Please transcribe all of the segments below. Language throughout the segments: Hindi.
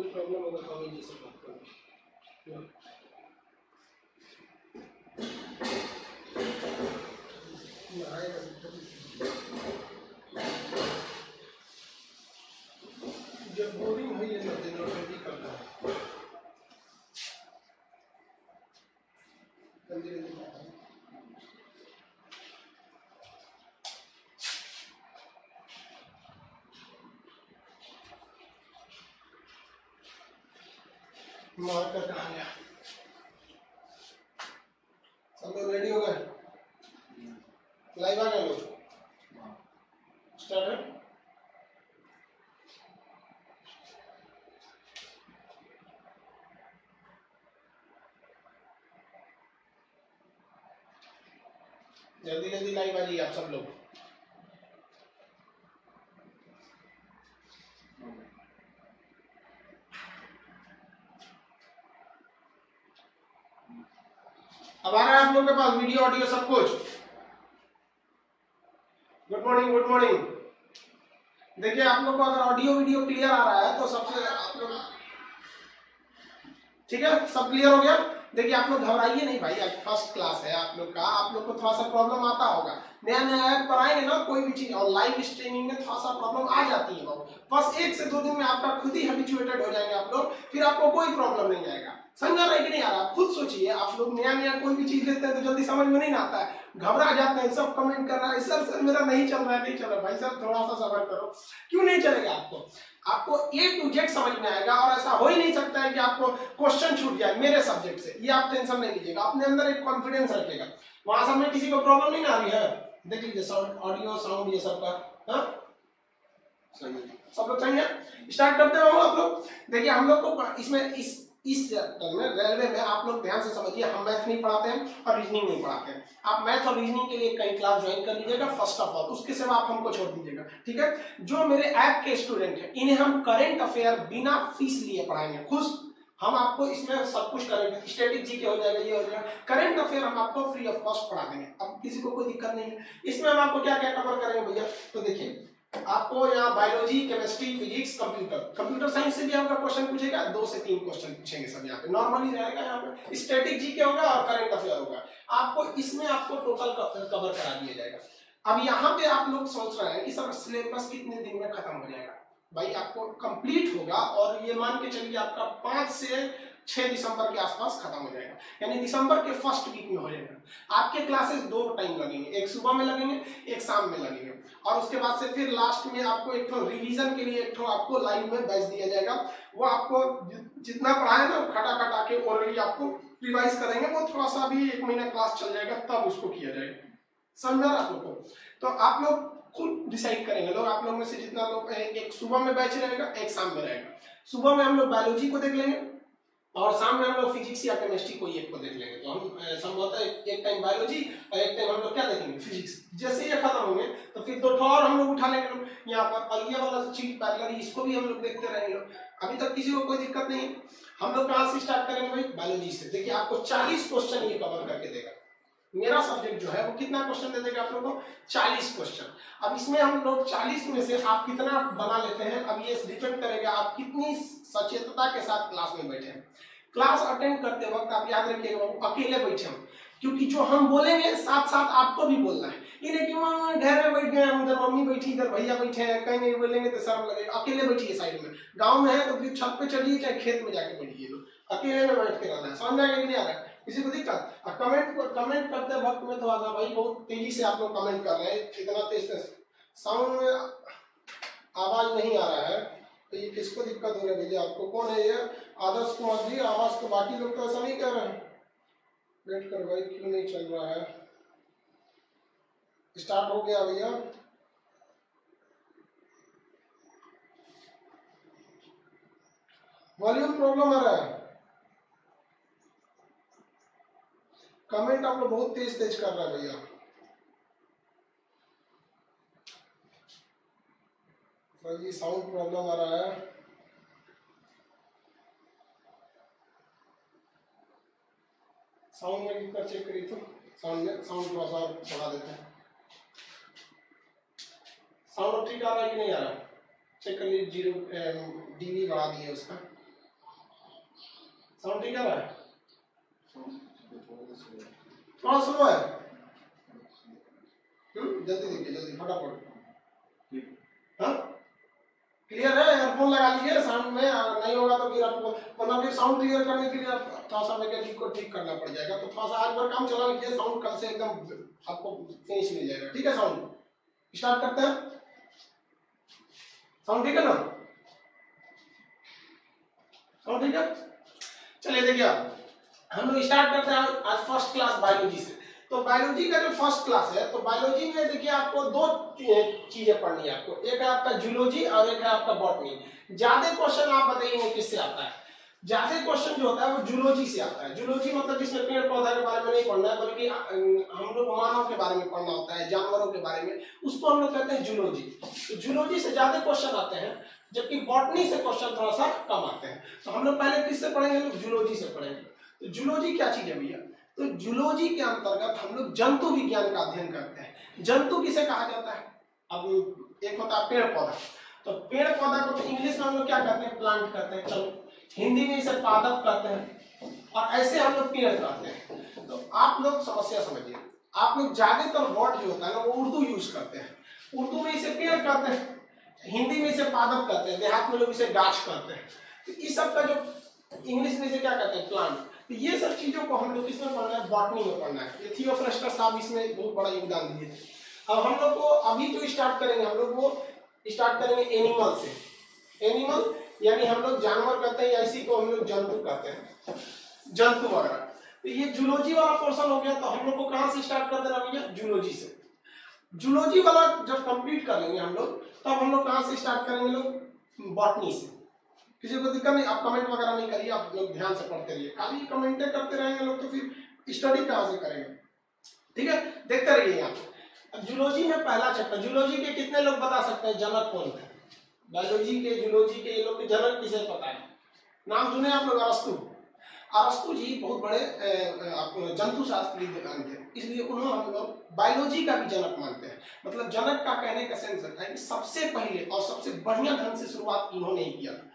कोई प्रॉब्लम होगा तो हम जैसे बात करेंगे। जब बोरिंग है ये सब दिन भी करता है जल्दी जल्दी मार्कर कहाँ गया? सब लोग रेडी हो गए? लाइव आ गए लोग? स्टार्ट है? जल्दी जल्दी लाइव आ जाइए आप सब लोग। अब आ रहा है आप लोगों के पास वीडियो ऑडियो सब कुछ? Good morning good morning. देखिए आप लोग को अगर ऑडियो वीडियो क्लियर आ रहा है तो सबसे आप लोग ठीक है, सब क्लियर हो गया? देखिए आप लोग घबराइए नहीं भाई, आज फर्स्ट क्लास है आप लोग का, आप लोग को थोड़ा सा प्रॉब्लम आता होगा, नया नया ऐप पढ़ाएंगे ना कोई भी चीज और लाइव स्ट्रीमिंग में थोड़ा सा प्रॉब्लम आ जाती है बाबू। बस 1 से 2 दिन में आपका खुद ही हैबिचुएटेड हो जाएंगे आप लोग, फिर आपको कोई प्रॉब्लम नहीं आएगा। समझ रहा है कि नहीं आ रहा? खुद सोचिए, आप लोग नया नया कोई भी चीज लेते हैं तो जल्दी समझ में नहीं आता है, घबरा जाते हैं, सब कमेंट कर रहा है सर सर मेरा नहीं चल रहा है, नहीं चल रहा है। भाई साहब थोड़ा सा सब्र करो, क्यों नहीं चलेगा आपको? आपको A to Z समझ में आएगा और ऐसा हो ही नहीं सकता है कि आपको क्वेश्चन छूट जाए मेरे सब्जेक्ट से, ये आप टेंशन नहीं लीजिएगा, अपने अंदर एक कॉन्फिडेंस रखिएगा। वहां सब में किसी को प्रॉब्लम नहीं आ रही है? देख लीजिए साउंड ऑडियो साउंड ये सब का हाँ सब लोग सही है? स्टार्ट करते हो आप लोग। देखिए हम लोग को इसमें इस चैप्टर में रेलवे में आप लोग ध्यान से समझिए, हम मैथ नहीं पढ़ाते हैं और रीजनिंग नहीं पढ़ाते हैं। आप मैथ और रीजनिंग के लिए कहीं क्लास ज्वाइन कर लीजिएगा फर्स्ट ऑफ ऑल, उसके सिवा आप हमको छोड़ दीजिएगा, ठीक है? जो मेरे ऐप के स्टूडेंट हैं इन्हें हम करंट अफेयर बिना फीस लिए पढ़ाएंगे, खुश। हम आपको इसमें सब कुछ करेंगे, स्टैटिक जीके हो जाएगा, ये हो जाएगा, करंट अफेयर हम आपको फ्री ऑफ कॉस्ट पढ़ा देंगे। अब किसी को कोई दिक्कत नहीं है इसमें। हम आपको क्या क्या कवर करेंगे भैया, तो देखिए आपको यहाँ biology, chemistry, physics, computer science से भी आपका क्वेश्चन पूछेगा, 2 से 3 क्वेश्चन पूछेंगे सब यहाँ पे, नॉर्मली रहेगा। यहाँ पे स्टैटिक जीके होगा और करंट अफेयर होगा, आपको इसमें आपको टोटल कवर करा दिया जाएगा। अब यहाँ पे आप लोग सोच रहे हैं कि सर सिलेबस कितने दिन में खत्म हो जाएगा? भाई आपको कंप्लीट होगा और ये मान के चलिए आपका 5 से 6 दिसंबर के आसपास खत्म हो जाएगा, यानी दिसंबर के फर्स्ट वीक में हो जाएगा। आपके क्लासेस 2 टाइम लगेंगे, एक सुबह में लगेंगे, एक शाम में लगेंगे, और उसके बाद से फिर लास्ट में आपको एक तो रिवीजन के लिए एक तो आपको लाइव में बैच दिया जाएगा। वो आपको जितना पढ़ाए ना खटा खटा के ओरली आपको रिवाइज करेंगे, वो थोड़ा सा भी 1 महीना क्लास चल जाएगा तब उसको किया जाएगा। समझा आप लोग को? तो आप लोग खुद डिसाइड करेंगे लोग, आप लोग में से जितना लोग, एक सुबह में बैच रहेगा, एक शाम में रहेगा। सुबह में हम लोग बायोलॉजी को देख लेंगे और शाम में हम लोग फिजिक्स या केमिस्ट्री कोई एक को देख लेंगे। तो हम संभवतः एक टाइम बायोलॉजी और एक टाइम हम लोग क्या देखेंगे, फिजिक्स। जैसे ये खत्म होंगे तो फिर 2 और हम लोग उठा लेंगे लोग यहाँ पर, और ये वाला चीज पैरेलल इसको भी हम लोग देखते रहेंगे लोग। अभी तक किसी को कोई दिक्कत नहीं है। हम लोग कहाँ से स्टार्ट करेंगे भाई? बायोलॉजी से। देखिए आपको 40 क्वेश्चन ये कवर करके देगा। मेरा सब्जेक्ट जो है वो कितना क्वेश्चन दे देगा आप लोगों को? 40 क्वेश्चन। अब इसमें हम लोग 40 में से आप कितना बना लेते हैं, अब ये डिपेंड करेगा आप कितनी सचेतता के साथ क्लास में बैठे हैं। क्लास अटेंड करते वक्त आप याद रखिएगा अकेले बैठे हो, क्योंकि जो हम बोलेंगे साथ साथ आपको भी बोलना है। इन्हें कि वहाँ घर में बैठ गए, उधर मम्मी बैठी, इधर भैया बैठे हैं, कहीं नहीं बोलेंगे तो शर्म लगेगा। अकेले बैठिए साइड में, गाँव में है तो फिर छत पे चलिए चाहे खेत में जाके बैठिए, लोग अकेले में बैठ के रहना है। समझ आएगा कि नहीं आ रहा है? किसी को दिक्कत? कमेंट करते वक्त में थोड़ा सा भाई बहुत तेजी से आप लोग कमेंट कर रहे हैं, इतना तेज साउंड में आवाज नहीं आ रहा है, तो ये किसको दिक्कत हो रही है भैया? आपको कौन है ये? आदर्श कुमार जी आवाज, तो बाकी लोग तो ऐसा नहीं कह रहे हैं। वेट कर भाई, क्यों नहीं चल रहा है? स्टार्ट हो गया भैया। वॉल्यूम प्रॉब्लम आ रहा है, कमेंट आप लोग बहुत तेज तेज कर रहे हैं भैया। भाई साउंड प्रॉब्लम आ रहा है। साउंड में दिक्कत चेक करिए तो साउंड थोड़ा सा बढ़ा देते हैं। साउंड ठीक आ रहा है कि नहीं आ रहा? चेक कर लीजिए, 0 dB बढ़ा दिए उसका। साउंड ठीक है? थोड़ा स्लो है। जल्दी देखिए, जल्दी फटाफट। हाँ क्लियर है? एयरफोन लगा लीजिए, साउंड में नहीं होगा तो फिर आपको मतलब फिर साउंड क्लियर करने के लिए आप थोड़ा सा मैकेनिक को ठीक करना पड़ जाएगा। तो थोड़ा सा आज भर काम चला लीजिए, साउंड कल से एकदम आपको फिनिश मिल जाएगा। ठीक है? साउंड स्टार्ट करते हैं। साउंड ठीक है ना? साउंड ठीक है? चलिए देखिए हम लोग स्टार्ट करते हैं आज फर्स्ट क्लास बायोलॉजी से। तो बायोलॉजी का जो फर्स्ट क्लास है, तो बायोलॉजी में देखिए आपको दो चीजें पढ़नी है आपको, एक है आपका जूलॉजी और एक है आपका बॉटनी। ज्यादा क्वेश्चन आप बताइए किससे आता है? ज्यादा क्वेश्चन जो होता है वो जूलॉजी से आता है। जूलॉजी मतलब जिसमें पेड़ पौधा के बारे में नहीं पढ़ना है, बल्कि हम लोग मानव के बारे में पढ़ना होता है, जानवरों के बारे में, उसको हम लोग कहते हैं जूलॉजी। तो जूलॉजी से ज्यादा क्वेश्चन आते हैं, जबकि बॉटनी से क्वेश्चन थोड़ा सा कम आते हैं। तो हम लोग पहले किससे पढ़ेंगे? लोग जूलॉजी से पढ़ेंगे। तो जूलॉजी क्या चीज है भैया? तो जूलॉजी के अंतर्गत हम लोग जंतु विज्ञान का अध्ययन करते हैं। जंतु किसे कहा जाता है? अब एक होता है पेड़ पौधा, तो पेड़ पौधा को तो इंग्लिश में हम लोग क्या कहते हैं? प्लांट कहते हैं। चलो हिंदी में इसे पादप कहते हैं, और ऐसे हम लोग पेड़ कहते हैं। तो आप लोग समस्या समझिए, आप लोग ज्यादातर वर्ड जो होता है ना वो उर्दू यूज करते हैं। उर्दू में इसे पेड़ कहते हैं, हिंदी में इसे पादप कहते हैं, देहात में लोग इसे गाछ कहते हैं। तो इस सब का जो इंग्लिश में इसे क्या कहते हैं? प्लांट। तो ये सब चीजों को हम लोग किसमें पढ़ना है? बॉटनी में पढ़ना है। ये थियोफ्रस्टस साहब इसमें बहुत बड़ा योगदान दिए थे। अब हम लोग को अभी जो स्टार्ट करेंगे, हम लोग वो स्टार्ट करेंगे एनिमल से। एनिमल यानी हम लोग जानवर कहते हैं, या इसी को हम लोग जंतु कहते हैं, जंतु वगैरह। तो ये जूलॉजी वाला पोर्शन हो गया। तो हम लोग को कहां से स्टार्ट कर देना भैया? जूलॉजी से। जूलॉजी वाला जब कंप्लीट कर लेंगे हम लोग, तब हम लोग कहां से स्टार्ट करेंगे? लोग बॉटनी से। किसी को दिक्कत नहीं, आप कमेंट वगैरह नहीं करिए, आप लोग ध्यान से पढ़ते रहिए। खाली कमेंटे करते रहेंगे लोग तो फिर स्टडी कहां से करेंगे? ठीक है, देखते रहिए यहाँ। जूलॉजी में पहला चैप्टर, जूलॉजी के कितने लोग बता सकते हैं जनक कौन थे? बायोलॉजी के, जूलॉजी के, ये लोग के जनक किसे पता है? नाम सुने आप लोग? अरस्तु। अरस्तु जी बहुत बड़े जंतु शास्त्री थे, इसलिए उन्होंने हम लोग बायोलॉजी का भी जनक मानते हैं। मतलब जनक का कहने का सेंस है कि सबसे पहले और सबसे बढ़िया ढंग से शुरुआत इन्होंने ही किया था।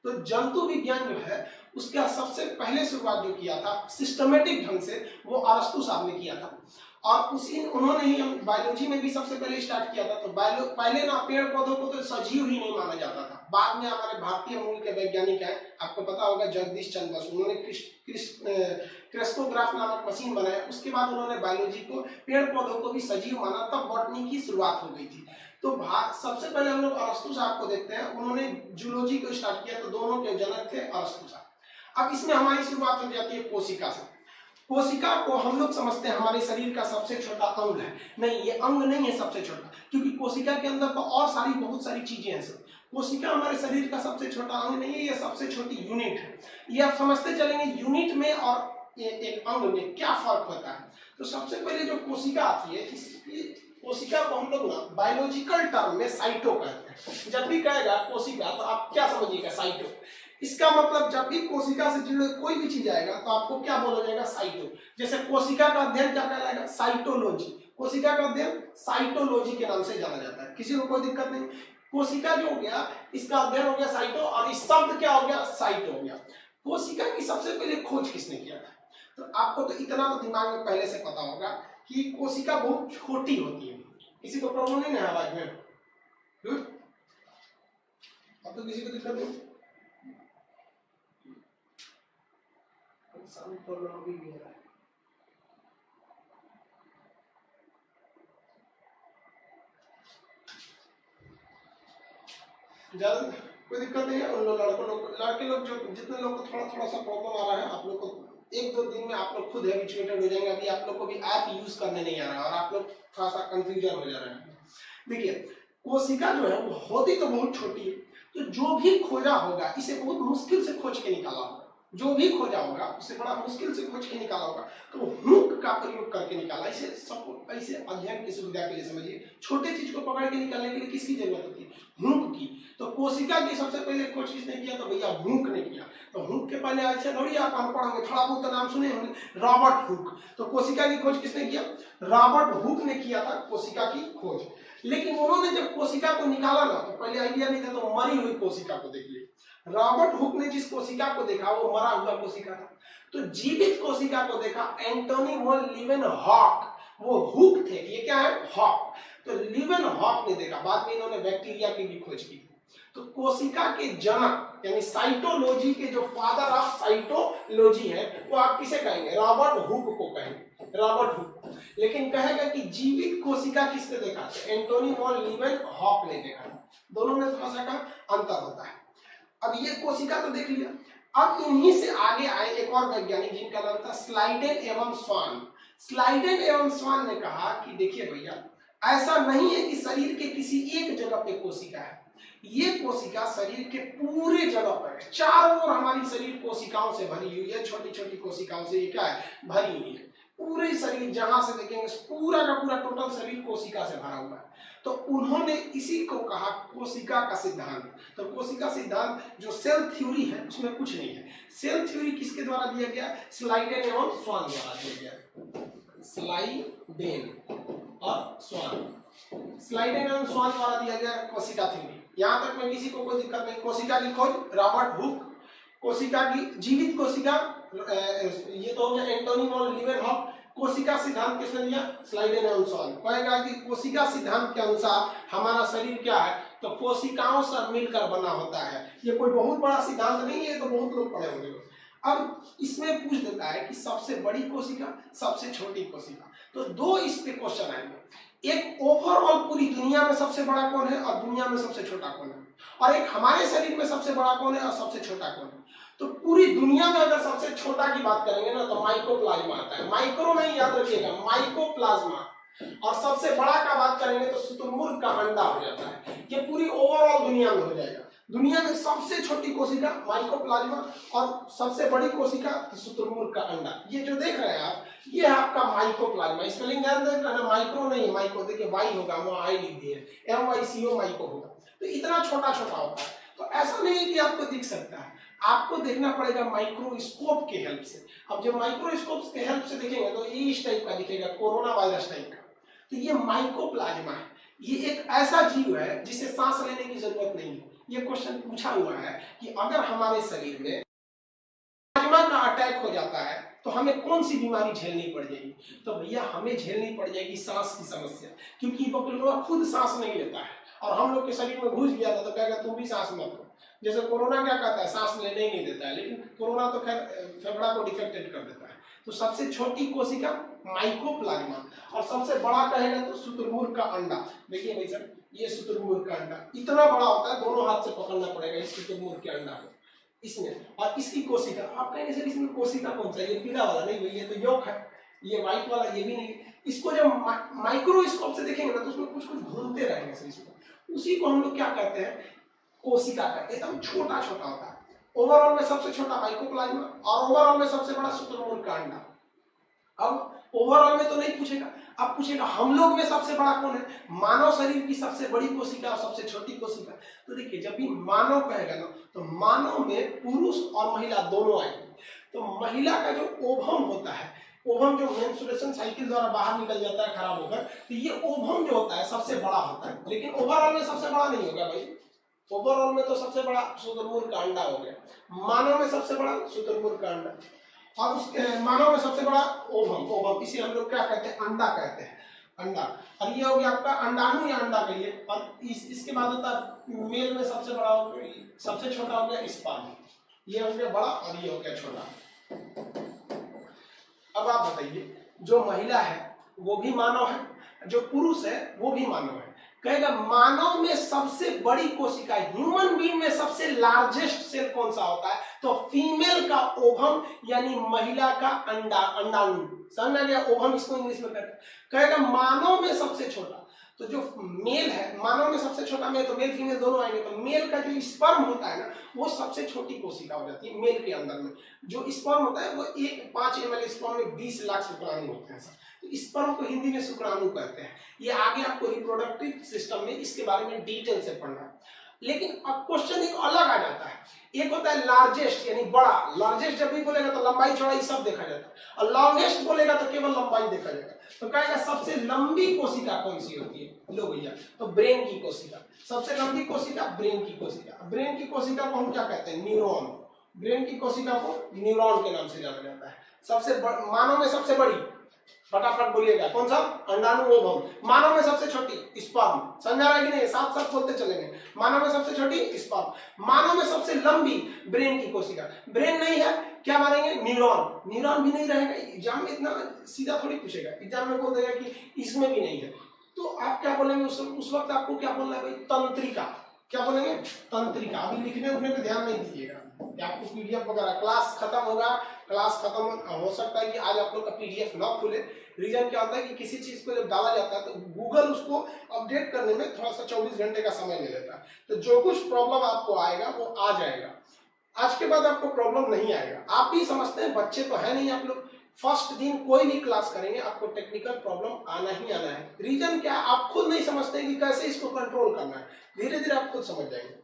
तो जंतु विज्ञान जो है उसका सबसे पहले शुरुआत जो किया था सिस्टमेटिक ढंग से, वो अरस्तु साहब ने किया था। और उसी उन्होंने ही बायोलॉजी में भी सबसे पहले स्टार्ट किया था। तो पहले ना पेड़ पौधों को तो सजीव ही नहीं माना जाता था। बाद में हमारे भारतीय मूल के वैज्ञानिक हैं, आपको पता होगा जगदीश चंद्र बसु, उन्होंने क्रिस्टोग्राफ नामक मशीन बनाया। उसके बाद उन्होंने बायोलॉजी को, पेड़ पौधों को भी सजीव माना, तब बॉटनी की शुरुआत हो गई थी। तो सबसे पहले हम लोग अरस्तु साहब को देखते हैं, उन्होंने जूलॉजी को स्टार्ट किया। तो दोनों के जनक थे अरस्तु साहब। अब इसमें हमारी शुरुआत हो जाती है कोशिका से। कोशिका को हम लोग समझते हैं हमारे शरीर का सबसे छोटा अंग है। नहीं, ये अंग नहीं है सबसे छोटा, क्योंकि कोशिका के अंदर तो और बहुत सारी चीजें हैं। सब कोशिका हमारे शरीर का सबसे छोटा अंग नहीं है, ये सबसे छोटी यूनिट है। ये आप समझते चलेंगे यूनिट में और एक अंग में क्या फर्क होता है। तो सबसे पहले जो कोशिका आती है, इसकी कोशिका को हम लोग ना बायोलॉजिकल टर्म में साइटो कहते हैं। जब भी कहेगा कोशिका तो आप क्या समझिएगा? साइटो। इसका मतलब जब भी कोशिका से जुड़े कोई भी चीज आएगा तो आपको क्या बोला जाएगा? साइटो। जैसे कोशिका का अध्ययन क्या कहलाएगा? साइटोलॉजी। कोशिका का अध्ययन साइटोलॉजी के नाम से जाना जाता है। किसी को कोई दिक्कत नहीं। कोशिका जो हो गया, इसका अध्ययन हो गया साइटो, और इस शब्द क्या हो गया? साइटो हो गया। कोशिका की सबसे पहले खोज किसने किया था? तो आपको तो इतना तो दिमाग में पहले से पता होगा कि कोशिका बहुत छोटी होती है। किसी को प्रॉब्लम नहीं है आवाज में? अब तो किसी को दिक्कत नहीं? साउंड प्रॉब्लम भी हो रहा है। जल्द कोई दिक्कत नहीं है। उन लोग लड़के लोग जो जितने लोग को थोड़ा सा प्रॉब्लम आ रहा है, आप लोग को 1-2 दिन में आप लोग खुद हैबिचुएटेड हो जाएंगे। अभी आप लोग को भी ऐप यूज करने नहीं आ रहा है और आप लोग थोड़ा सा कंफ्यूजन हो जा रहे हैं। देखिए कोशिका जो है वो होती तो बहुत छोटी है, तो जो भी खोजा होगा इसे बहुत मुश्किल से खोज के निकाला होगा। जो भी खोजा होगा उसे बड़ा मुश्किल से खोज के निकाला होगा। तो हुक का प्रयोग करके निकाला। इसे सब ऐसे अध्ययन की सुविधा के लिए समझिए, छोटे चीज को पकड़ के निकालने के लिए किसकी जरूरत होती है? हुक की। तो कोशिका की सबसे पहले खोज किसने किया? तो भैया हुक ने किया। तो हुक के पहले ऐसे थोड़ी आप अनपढ़ होंगे, थोड़ा बहुत नाम सुने होंगे, रॉबर्ट हुक। तो कोशिका की खोज किसने किया? रॉबर्ट हुक ने किया था कोशिका की खोज। लेकिन उन्होंने जब कोशिका को निकाला ना, तो पहले आइडिया नहीं था, तो मरी हुई कोशिका को देखिए। रॉबर्ट हुक ने जिस कोशिका को देखा वो मरा हुआ कोशिका था। तो जीवित कोशिका को देखा एंटोनी वॉन लीवेनहॉक, वो हुक थे, ये क्या है, हॉक। तो लीवेनहॉक ने देखा, बाद में इन्होंने बैक्टीरिया की भी खोज की। तो कोशिका के जनक यानी साइटोलॉजी के जो फादर ऑफ साइटोलॉजी है वो आप किसे कहेंगे, रॉबर्ट हुक को कहेंगे, रॉबर्ट हुक। लेकिन कहेगा कि जीवित कोशिका किसने देखा, तो एंटोनी वॉन लीवेनहॉक ने देखा। दोनों में थोड़ा सा का अंतर होता है। अब ये कोशिका तो देख लिया, अब इन्हीं से आगे आए एक और वैज्ञानिक जिनका नाम था स्लाइडेन एवं स्वान। स्लाइडेन एवं स्वान ने कहा कि देखिए भैया, ऐसा नहीं है कि शरीर के किसी एक जगह पे कोशिका है, ये कोशिका शरीर के पूरे जगह पर है, चारों ओर हमारी शरीर कोशिकाओं से भरी हुई है, छोटी छोटी कोशिकाओं से ये क्या है, भरी हुई है। पूरे शरीर जहां से देखेंगे पूरा का पूरा टोटल शरीर कोशिका से भरा हुआ है। तो उन्होंने इसी को कहा कोशिका का सिद्धांत। तो कोशिका सिद्धांत जो सेल थ्योरी है उसमें कुछ नहीं है। सेल थ्योरी किसके द्वारा दिया गया, स्लाइडेन एवं स्वान द्वारा दिया गया, स्लाइडेन और स्वान, स्लाइडेन एवं स्वान द्वारा दिया गया कोशिका थ्योरी। यहां तक में किसी को कोई दिक्कत नहीं। कोशिका की खोज रॉबर्ट हुक, कोशिका की जीवित कोशिका ये तो हो गया एंटोनी वॉन लीवेनहॉक, कोशिका सिद्धांत किसने दिया, स्लाइडेन एवं स्वान। कहेगा कि कोशिका सिद्धांत के अनुसार हमारा शरीर क्या है, तो कोशिकाओं से मिलकर बना होता है। ये कोई बहुत बड़ा सिद्धांत नहीं है, तो बहुत लोग पढ़े होंगे। अब इसमें पूछ देता है कि सबसे बड़ी कोशिका, सबसे छोटी कोशिका। तो दो इस पे क्वेश्चन आएंगे, एक ओवरऑल पूरी दुनिया में सबसे बड़ा कौन है और दुनिया में सबसे छोटा कौन है, और एक हमारे शरीर में सबसे बड़ा कौन है और सबसे छोटा कौन है। तो पूरी दुनिया में अगर सबसे छोटा की बात करेंगे ना तो माइकोप्लाज्मा आता है, माइक्रो नहीं याद रखिएगा, माइकोप्लाज्मा। और सबसे बड़ा का बात करेंगे तो शुतुरमुर्ग का अंडा हो जाता है। ये पूरी ओवरऑल दुनिया में हो जाएगा। दुनिया में सबसे छोटी कोशिका माइकोप्लाज्मा और सबसे बड़ी कोशिका शुतुरमुर्ग का अंडा। ये जो देख रहे हैं आप, ये है आपका माइकोप्लाज्मा। स्पेलिंग ध्यान देख रहे हैं, माइक्रो नहीं है, माइको देखिए वाई होगा, वहां आई लिख दिए, MYCO माइको होगा। तो इतना छोटा छोटा होता है। तो ऐसा नहीं है कि आपको दिख सकता है, आपको देखना पड़ेगा माइक्रोस्कोप के हेल्प से। अब जब माइक्रोस्कोप के हेल्प से देखेंगे तो ये इस टाइप का दिखेगा, कोरोना वायरस टाइप का। तो ये माइकोप्लाज्मा है, ये एक ऐसा जीव है जिसे सांस लेने की जरूरत नहीं है। ये क्वेश्चन पूछा हुआ है कि अगर हमारे शरीर में प्लाज्मा का अटैक हो जाता है तो हमें कौन सी बीमारी झेलनी पड़ जाएगी, तो भैया हमें झेलनी पड़ जाएगी सांस की समस्या, क्योंकि बकलोड़ा खुद सांस नहीं लेता है और हम लोग के शरीर में घुस गया था तो कहेगा तुम भी सांस मत लो। जैसे कोरोना क्या कहता है, सांस लेने ही नहीं देता है, लेकिन कोरोना तो खैर फेफड़ा को डिफेक्टेड कर देता है। तो सबसे छोटी कोशिका माइकोप्लाज्मा और सबसे बड़ा कहेगा तो शुतुरमुर्ग का अंडा। देखिए भाई सर, ये शुतुरमुर्ग का अंडा इतना बड़ा होता है, दोनों हाथ से पकड़ना पड़ेगा इस शुतुरमुर्ग के अंडा को इसमें। और इसकी कोशिका, आप कहेंगे सर इसमें कोशिका कौन सा, ये पीला वाला नहीं भैया, ये तो योक है, ये व्हाइट वाला ये भी नहीं। इसको जब माइक्रोस्कोप से देखेंगे ना तो उसमें कुछ कुछ घूमते रहेंगे सर, इसको उसी को हम लोग क्या कहते हैं, कोशिका कहते हैं। एकदम छोटा छोटा होता है। ओवरऑल में सबसे छोटा माइकोप्लाज्मा और ओवरऑल में सबसे बड़ा शुतुरमुर्ग का अंडा। अब ओवरऑल में तो नहीं पूछेगा, अब पूछेगा हम लोग में सबसे बड़ा कौन है, मानव शरीर की सबसे बड़ी कोशिका और सबसे छोटी कोशिका। तो देखिए जब भी मानव कहेगा ना तो मानव में पुरुष और महिला दोनों आएंगे। तो महिला का जो ओवम होता है, ओवम जो मेंस्ट्रुएशन साइकिल द्वारा बाहर निकल जाता है खराब होकर, तो ये ओवम जो होता है सबसे बड़ा होता है, लेकिन ओवरऑल में सबसे बड़ा नहीं होगा भाई। ओवरऑल में तो सबसे बड़ा शुतुरमुर्ग का अंडा हो गया, मानव में सबसे बड़ा शुतुरमुर्ग का अंडा और उसके मानव में सबसे बड़ा ओवम। ओवम इसे हम लोग क्या कहते हैं, अंडा कहते हैं, अंडा। और ये हो गया आपका अंडाणु या अंडा कहिए। और इसके बाद होता है मेल में सबसे बड़ा हो गया, सबसे छोटा हो गया स्पर्म, ये हो गया बड़ा और ये हो गया छोटा। अब आप बताइए, जो महिला है वो भी मानव है, जो पुरुष है वो भी मानव है। कहेगा मानव में सबसे बड़ी कोशिका, ह्यूमन बीइंग में सबसे लार्जेस्ट सेल कौन सा होता है, तो फीमेल का ओवम यानी महिला का अंडा, अंडाणु। समझ आ गया, ओवम इसको इंग्लिश में कहते हैं। कहेगा मानव में सबसे छोटा, तो जो मेल है, मानव में सबसे छोटा मेल, तो मेल फीमेल दोनों आएंगे, तो मेल का जो स्पर्म होता है ना वो सबसे छोटी कोशिका हो जाती है मेल के अंदर में। जो स्पर्म होता है वो 5 ml स्पर्म में 20 लाख शुक्राणु होते हैं। तो स्पर्म को हिंदी में शुक्राणु कहते हैं। ये आगे आपको रिप्रोडक्टिव सिस्टम में इसके बारे में डिटेल से पढ़ना है। लेकिन अब क्वेश्चन एक अलग आ जाता है। एक होता है लार्जेस्ट यानी बड़ा, लार्जेस्ट जब भी बोलेगा तो लंबाई चौड़ाई सब देखा जाता है, और लॉन्गेस्ट बोलेगा तो केवल लंबाई देखा जाएगा। तो कहेगा सबसे लंबी कोशिका कौन सी होती है, लो भैया, तो ब्रेन की कोशिका। सबसे लंबी कोशिका ब्रेन की कोशिका। ब्रेन की कोशिका को हम क्या कहते हैं, न्यूरॉन। ब्रेन की कोशिका को न्यूरॉन के नाम से जाना जाता है। सबसे मानव में सबसे बड़ी, फटाफट बोलिएगा, कौन सा, अंडाणु ओवम। मानव में सबसे छोटी स्पर्म, समझा रहा है कि नहीं, साथ साथ बोलते चलेंगे। मानव में सबसे छोटी स्पर्म। मानव में सबसे लंबी ब्रेन की कोशिका। ब्रेन नहीं है, क्या मानेंगे, न्यूरॉन। न्यूरॉन भी नहीं रहेगा, एग्जाम में इतना सीधा थोड़ी पूछेगा, एग्जाम में बोल देगा कि इसमें भी नहीं है, तो आप क्या बोलेंगे उस वक्त आपको क्या बोलना है भाई, तंत्रिका। क्या बोलेंगे, तंत्रिका। अभी लिखने उठने पे ध्यान नहीं दीजिएगा, आपको पीडीएफ वगैरह, क्लास खत्म होगा, क्लास खत्म हो सकता है कि आज आप लोग का पीडीएफ ना खुले। रीजन क्या होता है कि किसी चीज को जब डाला जाता है तो गूगल उसको अपडेट करने में थोड़ा सा 24 घंटे का समय ले लेता है, तो जो कुछ प्रॉब्लम आपको आएगा वो आ जाएगा। आज के बाद आपको प्रॉब्लम नहीं आएगा। आप भी समझते हैं, बच्चे तो है नहीं आप लोग, फर्स्ट दिन कोई भी क्लास करेंगे आपको टेक्निकल प्रॉब्लम आना ही आना है। रीजन क्या, आप खुद नहीं समझते कि कैसे इसको कंट्रोल करना है, धीरे धीरे आप खुद समझ जाएंगे।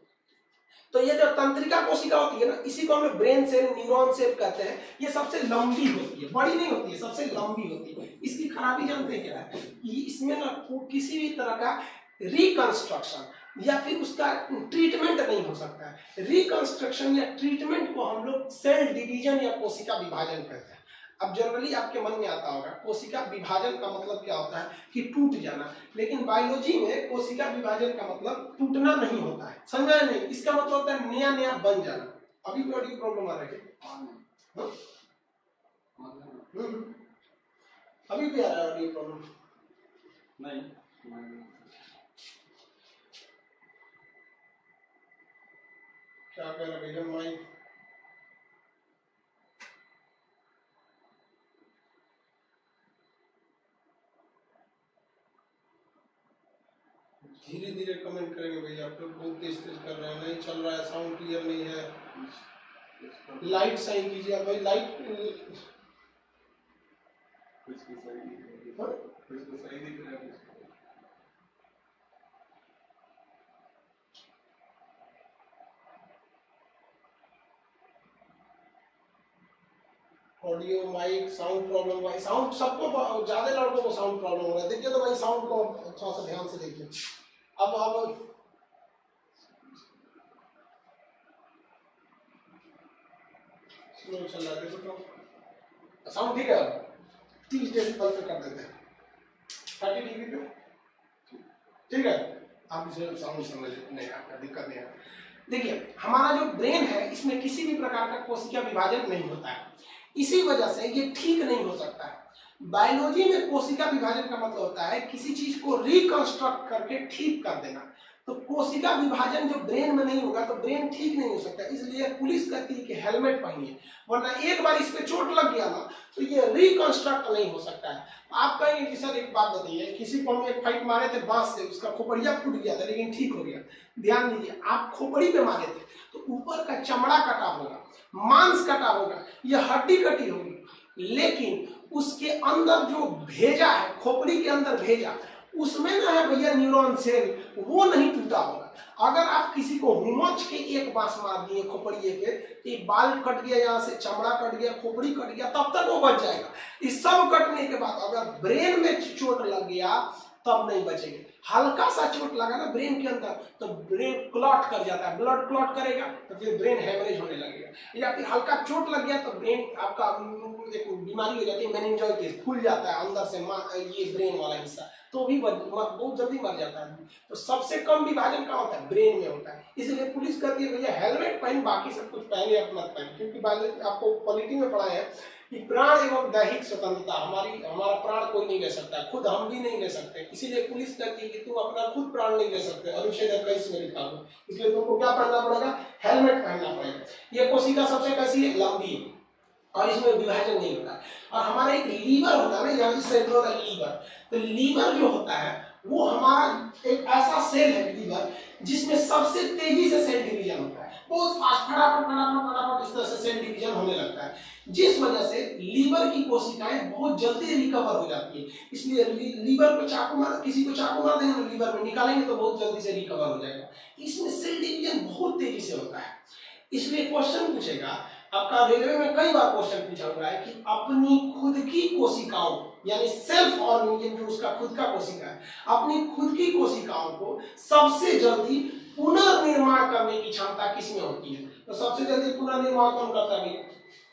तो ये जो तंत्रिका कोशिका होती है ना, इसी को हम लोग ब्रेन सेल, न्यूरॉन सेल कहते हैं। ये सबसे लंबी होती है, बड़ी नहीं होती है, सबसे लंबी होती है। इसकी खराबी जानते हैं क्या है, इसमें ना किसी भी तरह का रिकंस्ट्रक्शन या फिर उसका ट्रीटमेंट नहीं हो सकता है। रिकंस्ट्रक्शन या ट्रीटमेंट को हम लोग सेल डिवीजन या कोशिका विभाजन कहते हैं। अब जनरली आपके मन में आता होगा कोशिका विभाजन का मतलब क्या होता है कि टूट जाना, लेकिन बायोलॉजी में कोशिका विभाजन का मतलब टूटना नहीं होता है, समझा नहीं। इसका मतलब होता है नया नया बन जाना। अभी भी बड़ी प्रॉब्लम आ रही है, अभी भी आ रहा है प्रॉब्लम नहीं। क्या कह रहा है माइक, धीरे धीरे कमेंट करेंगे भैया, आप लोग बहुत तेज तेज कर रहे हैं, नहीं चल रहा है, साउंड क्लियर नहीं है। लाइट सही कीजिए भाई, लाइट कुछ भी सही नहीं है, कुछ तो सही दिख रहा है। ऑडियो, माइक, साउंड प्रॉब्लम भाई, साउंड सबको, ज्यादा लड़कों को साउंड प्रॉब्लम हो रहा है। देखिए तो भाई साउंड को थोड़ा सा ध्यान से देखिए। अब स्लो चल रहा है, देखो तो साउंड ठीक है। 30 डेसिबल पे कर देते हैं, 30 dB पे, ठीक है। आप इसे साउंड समझ नहीं, आपका दिक्कत नहीं है। देखिए हमारा जो ब्रेन है इसमें किसी भी प्रकार का कोशिका विभाजन नहीं होता है, इसी वजह से ये ठीक नहीं हो सकता है। बायोलॉजी में कोशिका विभाजन का मतलब होता है किसी चीज को रिकंस्ट्रक्ट करके ठीक कर देना। तो कोशिका विभाजन जो ब्रेन में नहीं होगा तो ब्रेन ठीक नहीं हो सकता। इसलिए पुलिस कहती है कि हेलमेट पहनिए, वरना एक बार इस पे चोट लग गया ना तो ये रिकंस्ट्रक्ट नहीं हो सकता है। आप कहेंगे कि सर एक बात बताइए, किसी को हम एक फाइट मारे थे बांस से, उसका खोपड़िया फूट गया था लेकिन ठीक हो गया। ध्यान दीजिए, आप खोपड़ी पे मारे थे तो ऊपर का चमड़ा कटा होगा, मांस कटा होगा, यह हड्डी कटी होगी, लेकिन उसके अंदर जो भेजा है, खोपड़ी के अंदर भेजा, उसमें ना है भैया न्यूरॉन सेल, वो नहीं टूटा होगा। अगर आप किसी को हुमच के एक बांस मार दिए खोपड़िए पे, एक बाल कट गया, यहाँ से चमड़ा कट गया, खोपड़ी कट गया, तब तक वो बच जाएगा। इस सब कटने के बाद अगर ब्रेन में चोट लग गया तब नहीं बचेंगे। हल्का सा चोट लगा ना ब्रेन के अंदर तो ब्रेन क्लॉट कर जाता है, ब्लड क्लॉट करेगा तो फिर ब्रेन हेमरेज होने लगेगा। या फिर हल्का चोट लग गया तो ब्रेन आपका एक बीमारी हो जाती है, मेनिंजाइटिस, फूल जाता है अंदर से ये ब्रेन वाला हिस्सा, तो भी बहुत जल्दी मर जाता है। तो सबसे कम विभाजन कहाँ होता है, ब्रेन में होता है। इसलिए पुलिस कहती है भैया हेलमेट पहन, बाकी सब कुछ पहने आप मत पहन, क्योंकि आपको पॉलिटी में पढ़ा है कि प्राण एवं दैहिक स्वतंत्रता, हमारा प्राण कोई नहीं ले सकता, खुद हम भी नहीं ले सकते। इसीलिए पुलिस कहती है कि तुम अपना खुद प्राण नहीं ले सकते, अनुच्छेद 21 में लिखा हुआ। इसलिए तुमको क्या पहनना पड़ेगा, हेलमेट पहनना पड़ेगा। ये कोशिका सबसे कैसी है, लंबी है और इसमें विभाजन नहीं होता। और हमारा एक लीवर होता है ना, यहाँ से लीवर, तो लीवर जो होता है वो हमारा एक ऐसा सेल है लीवर जिसमें सबसे तेजी से सेल डिवीजन होता है, बहुत फास्ट, फटाफट फटाफट फटाफट इस तरह से सेल डिवीजन होने लगता है, जिस वजह से लीवर की कोशिकाएं बहुत जल्दी रिकवर हो जाती है। इसलिए लीवर को चाकू मार, किसी को चाकू मार देंगे लीवर में निकालेंगे तो बहुत जल्दी से रिकवर हो जाएगा। इसमें सेल डिवीजन बहुत तेजी से होता है। इसलिए क्वेश्चन पूछेगा आपका, रेलवे में कई बार क्वेश्चन पूछा हुआ है कि अपनी खुद की कोशिकाओं यानी सेल्फ ऑर्गेनिज्म जो उसका खुद का कोशिका है, अपनी खुद की कोशिकाओं को सबसे जल्दी पुनर्निर्माण करने की क्षमता किसमें होती है? तो सबसे जल्दी पुनर्निर्माण कौन करता है?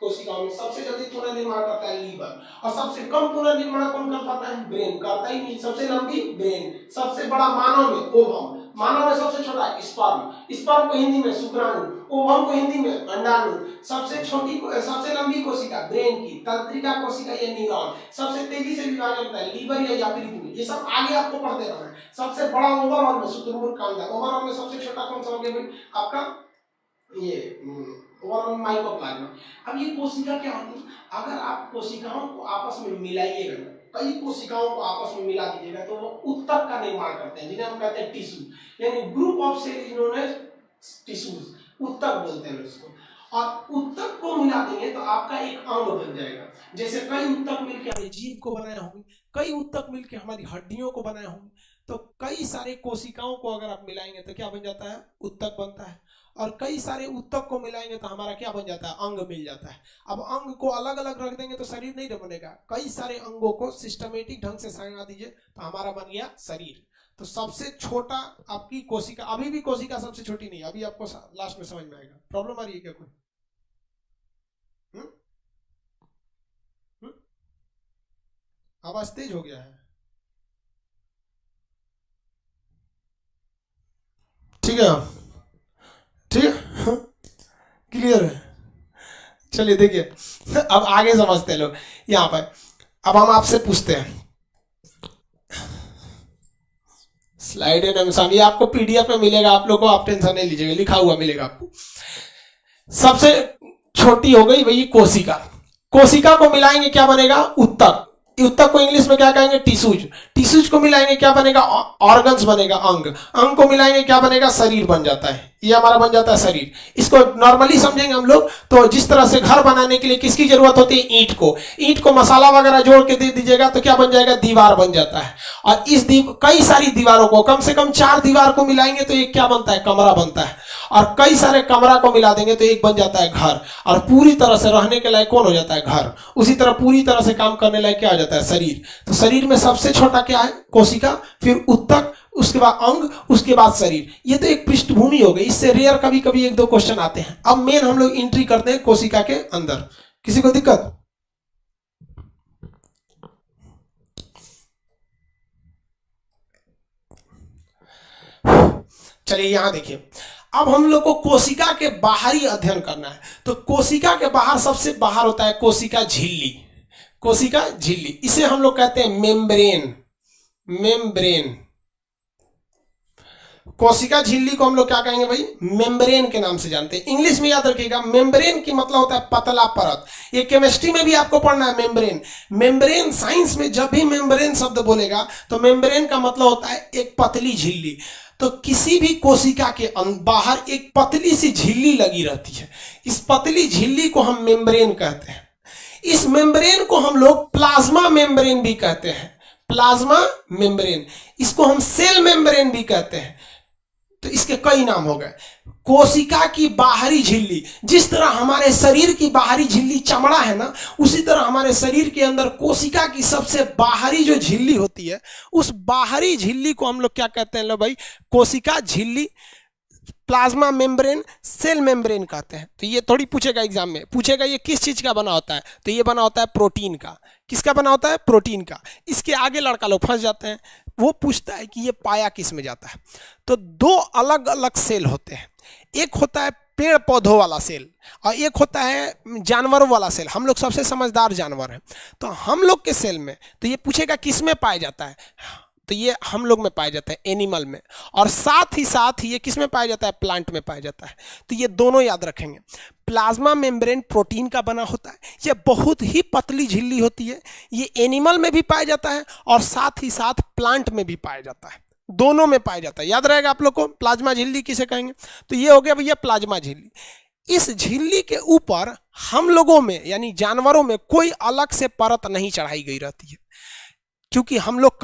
कोशिकाओं में सबसे जल्दी पुनर्निर्माण करता है लीवर, और सबसे कम पुनर्निर्माण कौन कर पाता है? ब्रेन करता ही नहीं। सबसे लंबी ब्रेन, सबसे बड़ा मानव में ओवम, मानव में सबसे छोटा स्पर्म, स्पर्म को हिंदी में शुक्राणु, ओवम को हिंदी में अंडाणु, सबसे छोटी सबसे लंबी कोशिका ब्रेन की तंत्रिका कोशिका या न्यूरॉन, सबसे तेजी से विभाजन होता है लीवर या यकृत में। ये सब आगे आपको पढ़ते रहना है। सबसे बड़ा ओवरऑल में शुतुरमुर्ग कांदा, ओवरऑल में सबसे छोटा कौन सा हो गया भाई आपका? ये ओवरऑल माइकोप्लाज्मा। अब ये कोशिका क्या होती है? अगर आप कोशिकाओं को आपस में मिलाइएगा, कई कोशिकाओं को आपस में मिला दीजिएगा तो वो उत्तक का निर्माण करते हैं, जिन्हें हम कहते हैं टिश्यू, यानी group of cell is known as tissues, उत्तक बोलते हैं उसको। और उत्तक को मिला देंगे तो आपका एक अंग बन जाएगा। जैसे कई उत्तक मिलकर हमारी जीभ को बनाए होंगे, कई उत्तक मिलकर हमारी हड्डियों को बनाए होंगे, तो कई सारे कोशिकाओं को अगर आप मिलाएंगे तो क्या बन जाता है? उत्तक बनता है। और कई सारे उत्तक को मिलाएंगे तो हमारा क्या बन जाता है? अंग मिल जाता है। अब अंग को अलग अलग रख देंगे तो शरीर नहीं बनेगा, कई सारे अंगों को सिस्टमेटिक ढंग से संगा दीजिए तो हमारा बन गया शरीर। तो सबसे छोटा आपकी कोशिका, अभी भी कोशिका सबसे छोटी नहीं, अभी आपको लास्ट में समझ में आएगा। प्रॉब्लम आ रही है क्या कोई? आवाज तेज हो गया है? ठीक है, ठीक है, क्लियर है? चलिए देखिए, अब आगे समझते हैं लोग यहाँ पर। अब हम आपसे पूछते हैं, स्लाइड है ये आपको पीडीएफ में मिलेगा आप लोग को, आप टेंशन नहीं लीजिएगा, लिखा हुआ मिलेगा आपको। सबसे छोटी हो गई वही कोशिका, कोशिका को मिलाएंगे क्या बनेगा? उत्तक। उत्तक को इंग्लिश में क्या कहेंगे? टिश्यूज। टिश्यूज को मिलाएंगे क्या बनेगा? ऑर्गन्स बनेगा, अंग। अंग को मिलाएंगे क्या बनेगा? शरीर बन जाता है। ये हमारा बन जाता है शरीर। इसको नॉर्मली समझेंगे हम लोग तो जिस तरह से घर बनाने के लिए किसकी जरूरत होती है? ईंट को। ईंट को मसाला वगैरह जोड़ के दे दीजिएगा तो क्या बन जाएगा? दीवार बन जाता है। और इस कई सारी दीवारों को, कम से कम 4 दीवार को मिलाएंगे तो एक क्या बनता है? कमरा बनता है। और कई सारे कमरा को मिला देंगे तो एक बन जाता है घर। और पूरी तरह से रहने के लायक कौन हो जाता है? घर। उसी तरह पूरी तरह से काम करने लायक क्या हो जाता है? शरीर। तो शरीर में सबसे छोटा क्या है? कोशिका, फिर उत्तक, उसके बाद अंग, उसके बाद शरीर। ये तो एक पृष्ठभूमि हो गई, इससे रेयर कभी कभी 1-2 क्वेश्चन आते हैं। अब मेन हम लोग एंट्री करते हैं कोशिका के अंदर। किसी को दिक्कत? चलिए यहां देखिए, अब हम लोग को कोशिका के बाहरी अध्ययन करना है। तो कोशिका के बाहर सबसे बाहर होता है कोशिका झिल्ली। कोशिका झिल्ली, इसे हम लोग कहते हैं मेम्ब्रेन। मेम्ब्रेन, कोशिका झिल्ली को हम लोग क्या कहेंगे भाई? मेम्ब्रेन के नाम से जानते हैं। इंग्लिश में याद रखिएगा, मेम्ब्रेन की मतलब होता है पतला परत। ये केमिस्ट्री में भी आपको पढ़ना है मेम्ब्रेन। मेम्ब्रेन साइंस में जब भी मेम्ब्रेन शब्द बोलेगा तो मेम्ब्रेन का मतलब होता है एक पतली झिल्ली। तो किसी भी कोशिका के बाहर एक पतली सी झिल्ली लगी रहती है। इस पतली झिल्ली को हम मेम्ब्रेन कहते हैं। इस मेम्ब्रेन को हम लोग प्लाज्मा मेम्ब्रेन भी कहते हैं। प्लाज्मा मेम्ब्रेन, इसको हम सेल मेम्ब्रेन भी कहते हैं। तो इसके कई नाम हो गए। कोशिका की बाहरी झिल्ली, जिस तरह हमारे शरीर की बाहरी झिल्ली चमड़ा है ना, उसी तरह हमारे शरीर के अंदर कोशिका की सबसे बाहरी जो झिल्ली होती है, उस बाहरी झिल्ली को हम लोग क्या कहते हैं? लो भाई, कोशिका झिल्ली, प्लाज्मा मेम्ब्रेन, सेल मेम्ब्रेन कहते हैं। तो ये थोड़ी पूछेगा एग्जाम में, पूछेगा ये किस चीज का बना होता है? तो ये बना होता है प्रोटीन का। किसका बना होता है? प्रोटीन का। इसके आगे लड़का लोग फंस जाते हैं, वो पूछता है कि ये पाया किस में जाता है। तो 2 अलग अलग सेल होते हैं। एक होता है पेड़ पौधों वाला सेल और एक होता है जानवरों वाला सेल। हम लोग सबसे समझदार जानवर हैं, तो हम लोग के सेल में तो ये पूछेगा किस में पाया जाता है? तो ये हम लोग में पाया जाता है, एनिमल में, और साथ ही ये किस में पाया जाता है, प्लांट में पाया जाता है। तो ये दोनों याद रखेंगे। प्लाज्मा मेम्ब्रेन प्रोटीन का बना होता है, ये बहुत ही पतली झिल्ली होती है, ये एनिमल में भी पाया जाता है और साथ ही साथ प्लांट में भी पाया जाता है, दोनों में पाया जाता है। याद रहेगा आप लोग को प्लाज्मा झिल्ली किसे कहेंगे। तो ये हो गया भैया प्लाज्मा झिल्ली। इस झिल्ली के ऊपर हम लोगों में यानी जानवरों में कोई अलग से परत नहीं चढ़ाई गई रहती है, क्योंकि हम लोग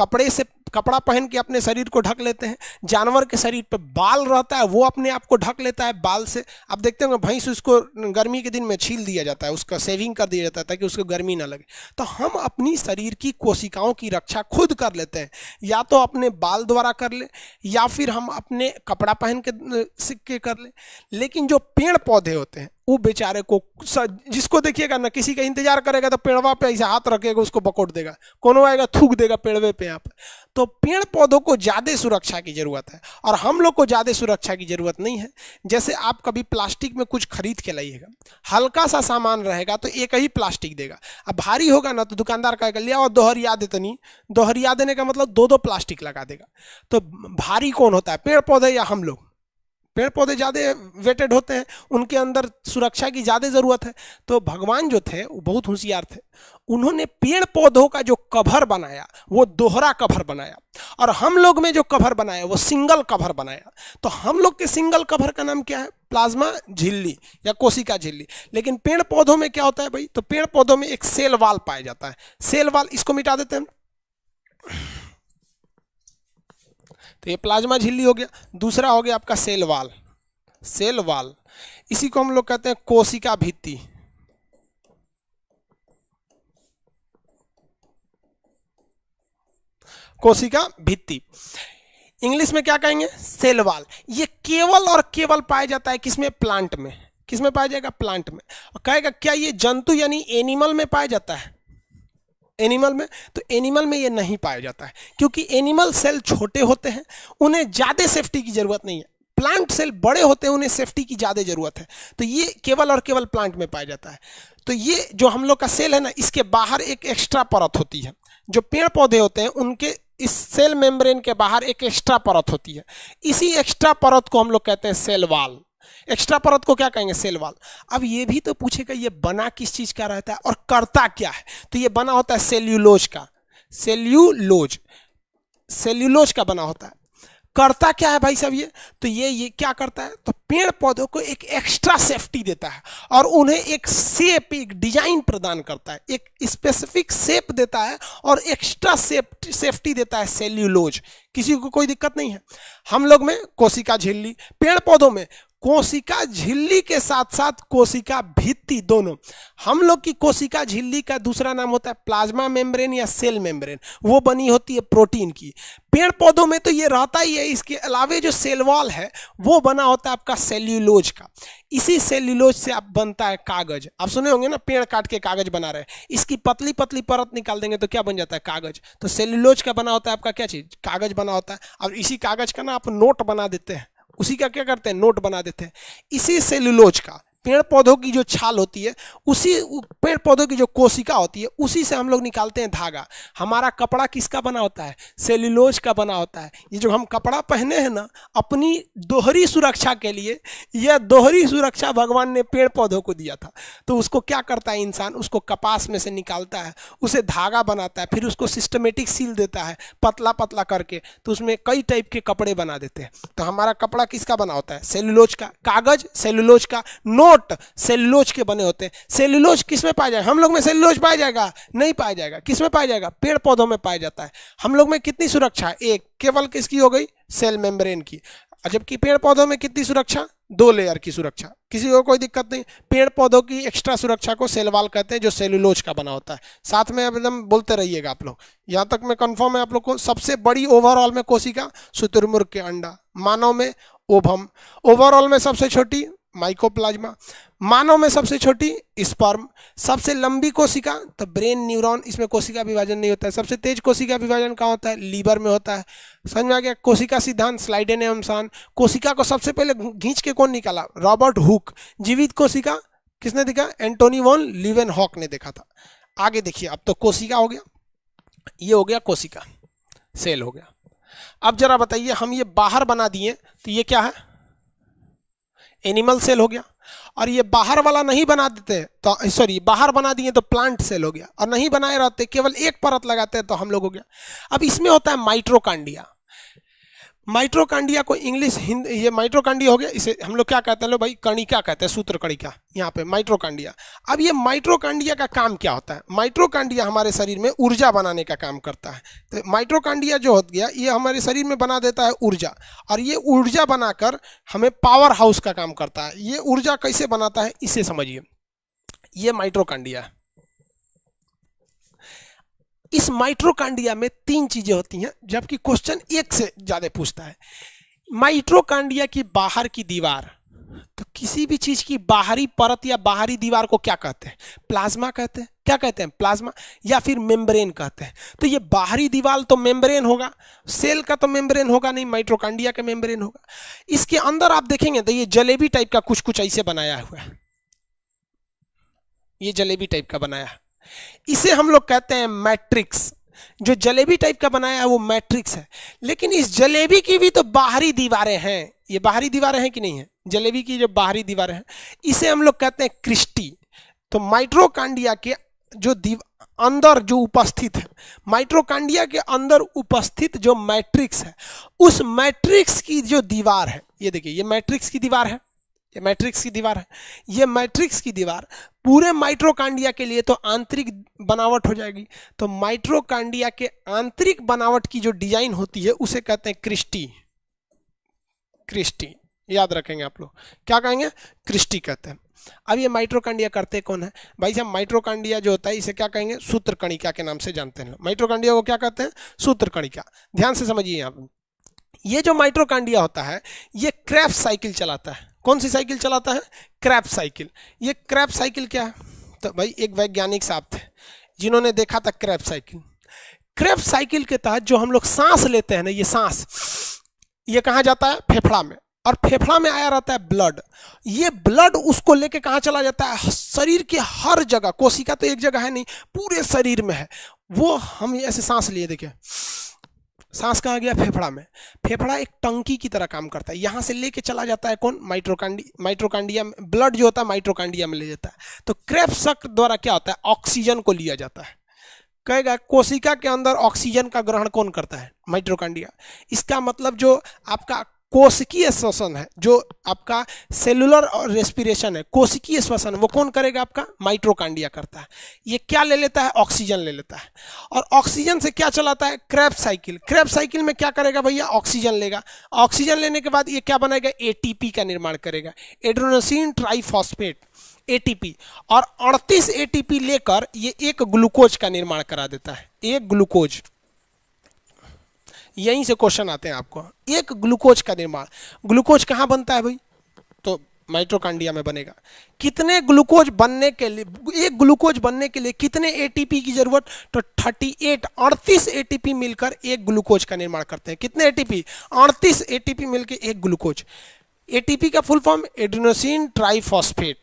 कपड़ा पहन के अपने शरीर को ढक लेते हैं। जानवर के शरीर पे बाल रहता है, वो अपने आप को ढक लेता है बाल से। आप देखते होंगे भैंस, उसको गर्मी के दिन में छील दिया जाता है, उसका सेविंग कर दिया जाता है ताकि उसको गर्मी ना लगे। तो हम अपनी शरीर की कोशिकाओं की रक्षा खुद कर लेते हैं, या तो अपने बाल द्वारा कर ले या फिर हम अपने कपड़ा पहन के सीख के कर ले। लेकिन जो पेड़ पौधे होते हैं वो बेचारे को, जिसको देखिएगा ना, किसी का इंतजार करेगा तो पेड़वा पे ऐसे हाथ रखेगा, उसको बकोट देगा, कोनो आएगा थूक देगा पेड़वे पे यहाँ पे। तो पेड़ पौधों को ज़्यादा सुरक्षा की ज़रूरत है और हम लोग को ज़्यादा सुरक्षा की ज़रूरत नहीं है। जैसे आप कभी प्लास्टिक में कुछ खरीद के लाइएगा, हल्का सा सामान रहेगा तो एक ही प्लास्टिक देगा। अब भारी होगा ना तो दुकानदार कहेगा लिया और दोहरिया देते नहीं, दोहरिया देने का मतलब दो प्लास्टिक लगा देगा। तो भारी कौन होता है, पेड़ पौधे या हम लोग? पेड़ पौधे ज़्यादा वेटेड होते हैं, उनके अंदर सुरक्षा की ज़्यादा ज़रूरत है। तो भगवान जो थे वो बहुत होशियार थे, उन्होंने पेड़ पौधों का जो कवर बनाया वो दोहरा कवर बनाया, और हम लोग में जो कवर बनाया वो सिंगल कवर बनाया। तो हम लोग के सिंगल कवर का नाम क्या है, प्लाज्मा झिल्ली या कोशिका झिल्ली। लेकिन पेड़ पौधों में क्या होता है भाई, तो पेड़ पौधों में एक सेल वाल पाया जाता है। सेल वाल, इसको मिटा देते हैं। तो ये प्लाज्मा झिल्ली हो गया। दूसरा हो गया आपका सेल वाल। सेल वाल, इसी को हम लोग कहते हैं कोशिका भित्ति। कोशिका भित्ति, इंग्लिश में क्या कहेंगे, सेल वाल। ये केवल और केवल पाया जाता है किसमें, प्लांट में। किसमें पाया जाएगा, प्लांट में। और कहेगा क्या ये जंतु यानी एनिमल में पाया जाता है, एनिमल में? तो एनिमल में ये नहीं पाया जाता है, क्योंकि एनिमल सेल छोटे होते हैं, उन्हें ज़्यादा सेफ्टी की ज़रूरत नहीं है। प्लांट सेल बड़े होते हैं, उन्हें सेफ्टी की ज़्यादा ज़रूरत है। तो ये केवल और केवल प्लांट में पाया जाता है। तो ये जो हम लोग का सेल है ना, इसके बाहर एक एक्स्ट्रा परत होती है। जो पेड़ पौधे होते हैं उनके इस सेल मेम्ब्रेन के बाहर एक एक्स्ट्रा परत होती है, इसी एक्स्ट्रा परत को हम लोग कहते हैं सेल वाल। एक्स्ट्रा परत को क्या कहेंगे, सेल वाल। अब ये भी तो पूछेगा ये बना किस चीज का रहता है और करता क्या है। तो ये बना होता है सेल्यूलोज का, सेल्यूलोज का बना होता है। करता क्या है भाई साहब ये, तो ये क्या करता है, तो पेड़ पौधों को एक एक्स्ट्रा सेफ्टी देता है और उन्हें एक शेप, एक डिजाइन प्रदान करता है, एक स्पेसिफिक शेप देता है और एक्स्ट्रा सेफ्टी देता है सेल्यूलोज। किसी को कोई दिक्कत नहीं है। हम लोग में कोशिका झिल्ली, पेड़ पौधों में कोशिका झिल्ली के साथ साथ कोशिका भित्ति दोनों। हम लोग की कोशिका झिल्ली का दूसरा नाम होता है प्लाज्मा मेम्ब्रेन या सेल मेम्ब्रेन, वो बनी होती है प्रोटीन की। पेड़ पौधों में तो ये रहता ही है, इसके अलावे जो सेल वॉल है वो बना होता है आपका सेल्यूलोज का। इसी सेल्यूलोज से आप बनता है कागज। आप सुने होंगे ना, पेड़ काट के कागज बना रहे हैं, इसकी पतली पतली परत निकाल देंगे तो क्या बन जाता है, कागज। तो सेल्यूलोज का बना होता है आपका क्या चीज, कागज बना होता है। और इसी कागज का ना आप नोट बना देते हैं, उसी का क्या करते हैं, नोट बना देते हैं। इसी सेल्यूलोज का, पेड़ पौधों की जो छाल होती है, उसी पेड़ पौधों की जो कोशिका होती है, उसी से हम लोग निकालते हैं धागा। हमारा कपड़ा किसका बना होता है, सेल्यूलोज का बना होता है। ये जो हम कपड़ा पहने हैं ना, अपनी दोहरी सुरक्षा के लिए, यह दोहरी सुरक्षा भगवान ने पेड़ पौधों को दिया था। तो उसको क्या करता है इंसान, उसको कपास में से निकालता है, उसे धागा बनाता है, फिर उसको सिस्टमेटिक सील देता है पतला पतला करके, तो उसमें कई टाइप के कपड़े बना देते हैं। तो हमारा कपड़ा किसका बना होता है, सेल्यूलोज का। कागज सेल्यूलोज का, नोट सेल्यूलोज के बने होते हैं। सेल्यूलोज किस में पाया जाएगा, हम लोग में सेल्यूलोज पाया जाएगा, नहीं पाया जाएगा। किस में पाया जाएगा, पेड़ पौधों में पाया जाता है। हम लोग में कितनी सुरक्षा, एक केवल किसकी हो गई, सेल मेम्ब्रेन की। जबकि पेड़ पौधों में कितनी सुरक्षा, 2 लेयर की सुरक्षा। किसी को कोई दिक्कत नहीं। पेड़ पौधों की एक्स्ट्रा सुरक्षा को सेल वाल कहते हैं, जो सेल्यूलोज का बना होता है। साथ में एकदम बोलते रहिएगा आप लोग, यहाँ तक में कंफर्म है आप लोग को। सबसे बड़ी ओवरऑल में कोशिका शुतुरमुर्ग के अंडा, मानव में ओवम, ओवरऑल में सबसे छोटी माइकोप्लाज्मा, मानव में सबसे छोटी स्पर्म, सबसे लंबी कोशिका तो ब्रेन न्यूरॉन, इसमें कोशिका विभाजन नहीं होता है। सबसे तेज कोशिका विभाजन कहाँ होता है, लीवर में होता है। समझ में आ गया। कोशिका सिद्धांत, स्लाइडेनियम। कोशिका को सबसे पहले घींच के कौन निकाला, रॉबर्ट हुक। जीवित कोशिका किसने देखा, एंटोनी वॉन लीवेनहॉक ने देखा था। आगे देखिए, अब तो कोशिका हो गया, ये हो गया कोशिका, सेल हो गया। अब जरा बताइए, हम ये बाहर बना दिए तो ये क्या है, एनिमल सेल हो गया, और ये बाहर वाला नहीं बना देते तो सॉरी बाहर बना दिए तो प्लांट सेल हो गया, और नहीं बनाए रहते केवल एक परत लगाते हैं तो हम लोग हो गया। अब इसमें होता है माइट्रोकांडिया। माइट्रोकांडिया को इंग्लिश हिंदी, ये माइट्रोकांडिया हो गया, इसे हम लोग क्या कहते हैं, लो भाई कणिका कहते हैं, सूत्र कणिका, यहाँ पे माइट्रोकांडिया। अब ये माइट्रोकांडिया का काम क्या होता है, माइट्रोकांडिया हमारे शरीर में ऊर्जा बनाने का काम करता है। तो माइट्रोकांडिया जो हो गया ये हमारे शरीर में बना देता है ऊर्जा, और ये ऊर्जा बनाकर हमें पावर हाउस का काम करता है। ये ऊर्जा कैसे बनाता है इसे समझिए, ये माइट्रोकांडिया है। इस माइट्रोकांडिया में 3 चीजें होती हैं, जबकि क्वेश्चन एक से ज्यादा पूछता है। माइट्रोकांडिया की बाहर की दीवार, तो किसी भी चीज की बाहरी परत या बाहरी दीवार को क्या कहते हैं, प्लाज्मा कहते हैं। क्या कहते हैं, प्लाज्मा, या फिर मेम्ब्रेन कहते हैं। तो ये बाहरी दीवार तो मेम्ब्रेन होगा, सेल का तो मेम्ब्रेन होगा नहीं, माइट्रोकांडिया का मेम्ब्रेन होगा। इसके अंदर आप देखेंगे तो ये जलेबी टाइप का कुछ कुछ ऐसे बनाया हुआ है, ये जलेबी टाइप का बनाया है, इसे हम लोग कहते हैं मैट्रिक्स। जो जलेबी टाइप का बनाया है वो मैट्रिक्स है। लेकिन इस जलेबी की भी तो बाहरी दीवारें हैं, ये बाहरी दीवारें हैं कि नहीं है, जलेबी की जो बाहरी दीवारें हैं इसे हम लोग कहते हैं क्रिस्टी। तो माइट्रोकांडिया के जो अंदर जो उपस्थित है, माइट्रोकांडिया के अंदर उपस्थित जो मैट्रिक्स है, उस मैट्रिक्स की जो दीवार है, ये देखिए ये मैट्रिक्स की दीवार है, ये मैट्रिक्स की दीवार है। ये मैट्रिक्स की दीवार पूरे माइट्रोकांडिया के लिए तो आंतरिक बनावट हो जाएगी। तो माइट्रोकांडिया के आंतरिक बनावट की जो डिजाइन होती है उसे कहते हैं क्रिस्टी। क्रिस्टी याद रखेंगे आप लोग, क्या कहेंगे, क्रिस्टी कहते हैं। अब ये माइट्रोकांडिया करते कौन है भाई साहब, माइट्रोकांडिया जो होता है इसे क्या कहेंगे, सूत्रकणिका के नाम से जानते हैं। माइट्रोकांडिया को क्या कहते हैं, सूत्रकणिका। ध्यान से समझिए यहाँ पर, ये जो माइट्रोकांडिया होता है ये क्रेब्स साइकिल चलाता है। कौन सी साइकिल चलाता है, क्रेब्स साइकिल। ये क्रेब्स साइकिल क्या है, तो भाई एक वैज्ञानिक साहब थे जिन्होंने देखा था क्रेब्स साइकिल। क्रेब्स साइकिल के तहत जो हम लोग सांस लेते हैं ना, ये सांस ये कहाँ जाता है, फेफड़ा में, और फेफड़ा में आया रहता है ब्लड। ये ब्लड उसको लेके कहाँ चला जाता है, शरीर के हर जगह, कोशिका तो एक जगह है नहीं, पूरे शरीर में है। वो हम ऐसे सांस लिए, देखिए सांस कहाँ गया, फेफड़ा में। फेफड़ा एक टंकी की तरह काम करता है, यहाँ से लेके चला जाता है कौन, माइट्रोकांडिया में, ब्लड जो होता है माइट्रोकांडिया में ले जाता है। तो क्रेब्स साइकिल द्वारा क्या होता है, ऑक्सीजन को लिया जाता है। कहेगा कोशिका के अंदर ऑक्सीजन का ग्रहण कौन करता है, माइट्रोकांडिया। इसका मतलब जो आपका कोशिकीय श्वसन है, जो आपका सेलुलर और रेस्पिरेशन है, कोशिकीय श्वसन, वो कौन करेगा, आपका माइट्रोकांडिया करता है। ये क्या ले लेता है, ऑक्सीजन ले लेता है, और ऑक्सीजन से क्या चलाता है, क्रेब्स साइकिल। क्रेब्स साइकिल में क्या करेगा भैया, ऑक्सीजन लेगा। ऑक्सीजन लेने के बाद ये क्या बनाएगा, एटीपी का निर्माण करेगा, एड्रेनोसिन ट्राइफॉस्फेट, एटीपी। और 38 एटीपी लेकर ये एक ग्लूकोज का निर्माण करा देता है, एक ग्लूकोज। यहीं से क्वेश्चन आते हैं आपको, एक ग्लूकोज का निर्माण। ग्लूकोज कहाँ बनता है भाई, तो माइट्रोकांडिया में बनेगा। कितने ग्लूकोज बनने के लिए, एक ग्लूकोज बनने के लिए कितने एटीपी की जरूरत, तो 38 एटीपी मिलकर एक ग्लूकोज का निर्माण करते हैं। कितने एटीपी, 38 एटीपी मिलकर एक ग्लूकोज। एटीपी का full form adenosine triphosphate,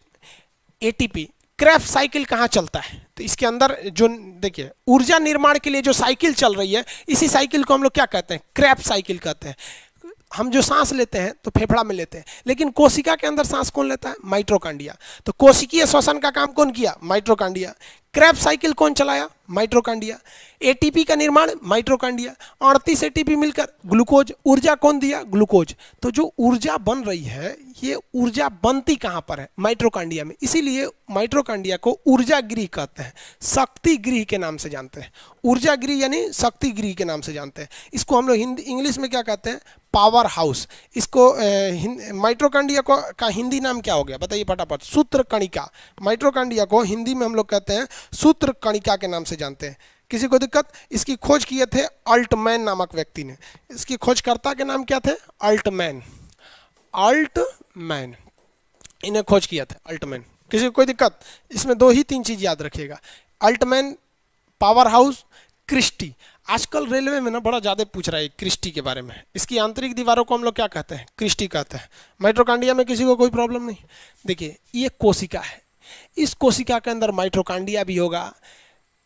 ATP. Krebs cycle कहाँ चलता है, तो इसके अंदर जो देखिए ऊर्जा निर्माण के लिए जो साइकिल चल रही है, इसी साइकिल को हम लोग क्या कहते हैं, क्रेब्स साइकिल कहते हैं। हम जो सांस लेते हैं तो फेफड़ा में लेते हैं, लेकिन कोशिका के अंदर सांस कौन लेता है, माइट्रोकांडिया। तो कोशिकीय श्वसन का काम कौन किया, माइट्रोकांडिया। क्रेब्स साइकिल कौन चलाया, माइट्रोकांडिया। एटीपी का निर्माण माइट्रोकांडिया, 38 एटीपी मिलकर ग्लूकोज। ऊर्जा कौन दिया, ग्लूकोज। तो जो ऊर्जा बन रही है ये ऊर्जा बनती कहाँ पर है, माइट्रोकांडिया में। इसीलिए माइट्रोकांडिया को ऊर्जा गृह कहते हैं, शक्ति गृह के नाम से जानते हैं। ऊर्जा गृह यानी शक्ति गृह के नाम से जानते हैं। इसको हम लोग हिंदी इंग्लिश में क्या कहते हैं, पावर हाउस। इसको माइट्रोकांडिया को का हिंदी नाम क्या हो गया बताइए फटाफट, सूत्रकणिका। माइट्रोकांडिया को हिंदी में हम लोग कहते हैं सूत्रकणिका के नाम से जानते हैं। किसी को दिक्कत, इसकी खोज किए थे अल्टमैन नामक व्यक्ति ने। इसकी खोजकर्ता के नाम क्या थे, अल्टमैन। अल्टमैन, इन्हें खोज किया था अल्टमैन। किसी को कोई दिक्कत, इसमें 2 ही 3 चीज याद रखिएगा, अल्टमैन, पावर हाउस, क्रिस्टी। आजकल रेलवे में ना बड़ा ज़्यादा पूछ रहा है क्रिस्टी के बारे में। इसकी आंतरिक दीवारों को हम लोग क्या कहते हैं, क्रिस्टी कहते हैं। माइट्रोकांडिया में किसी को कोई प्रॉब्लम नहीं। देखिए ये कोशिका है, इस कोशिका के अंदर माइट्रोकांडिया भी होगा,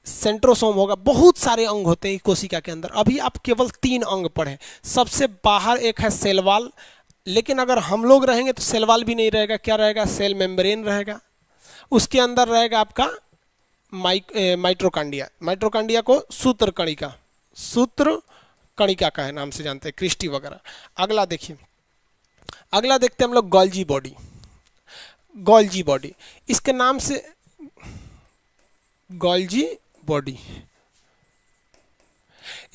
सेंट्रोसोम होगा, बहुत सारे अंग होते हैं कोशिका के अंदर। अभी आप केवल 3 अंग पढ़े। सबसे बाहर एक है सेल वॉल, लेकिन अगर हम लोग रहेंगे तो सेल वॉल भी नहीं रहेगा, क्या रहेगा, सेल मेम्ब्रेन रहेगा। उसके अंदर रहेगा आपका माइट्रोकांडिया। माइट्रोकांडिया को सूत्र कणिका, सूत्र कणिका का है नाम से जानते हैं, क्रिस्टी वगैरह। अगला देखिए, अगला देखते हैं हम लोग गोल्जी बॉडी। गोल्जी बॉडी, इसके नाम से गोल्जी बॉडी,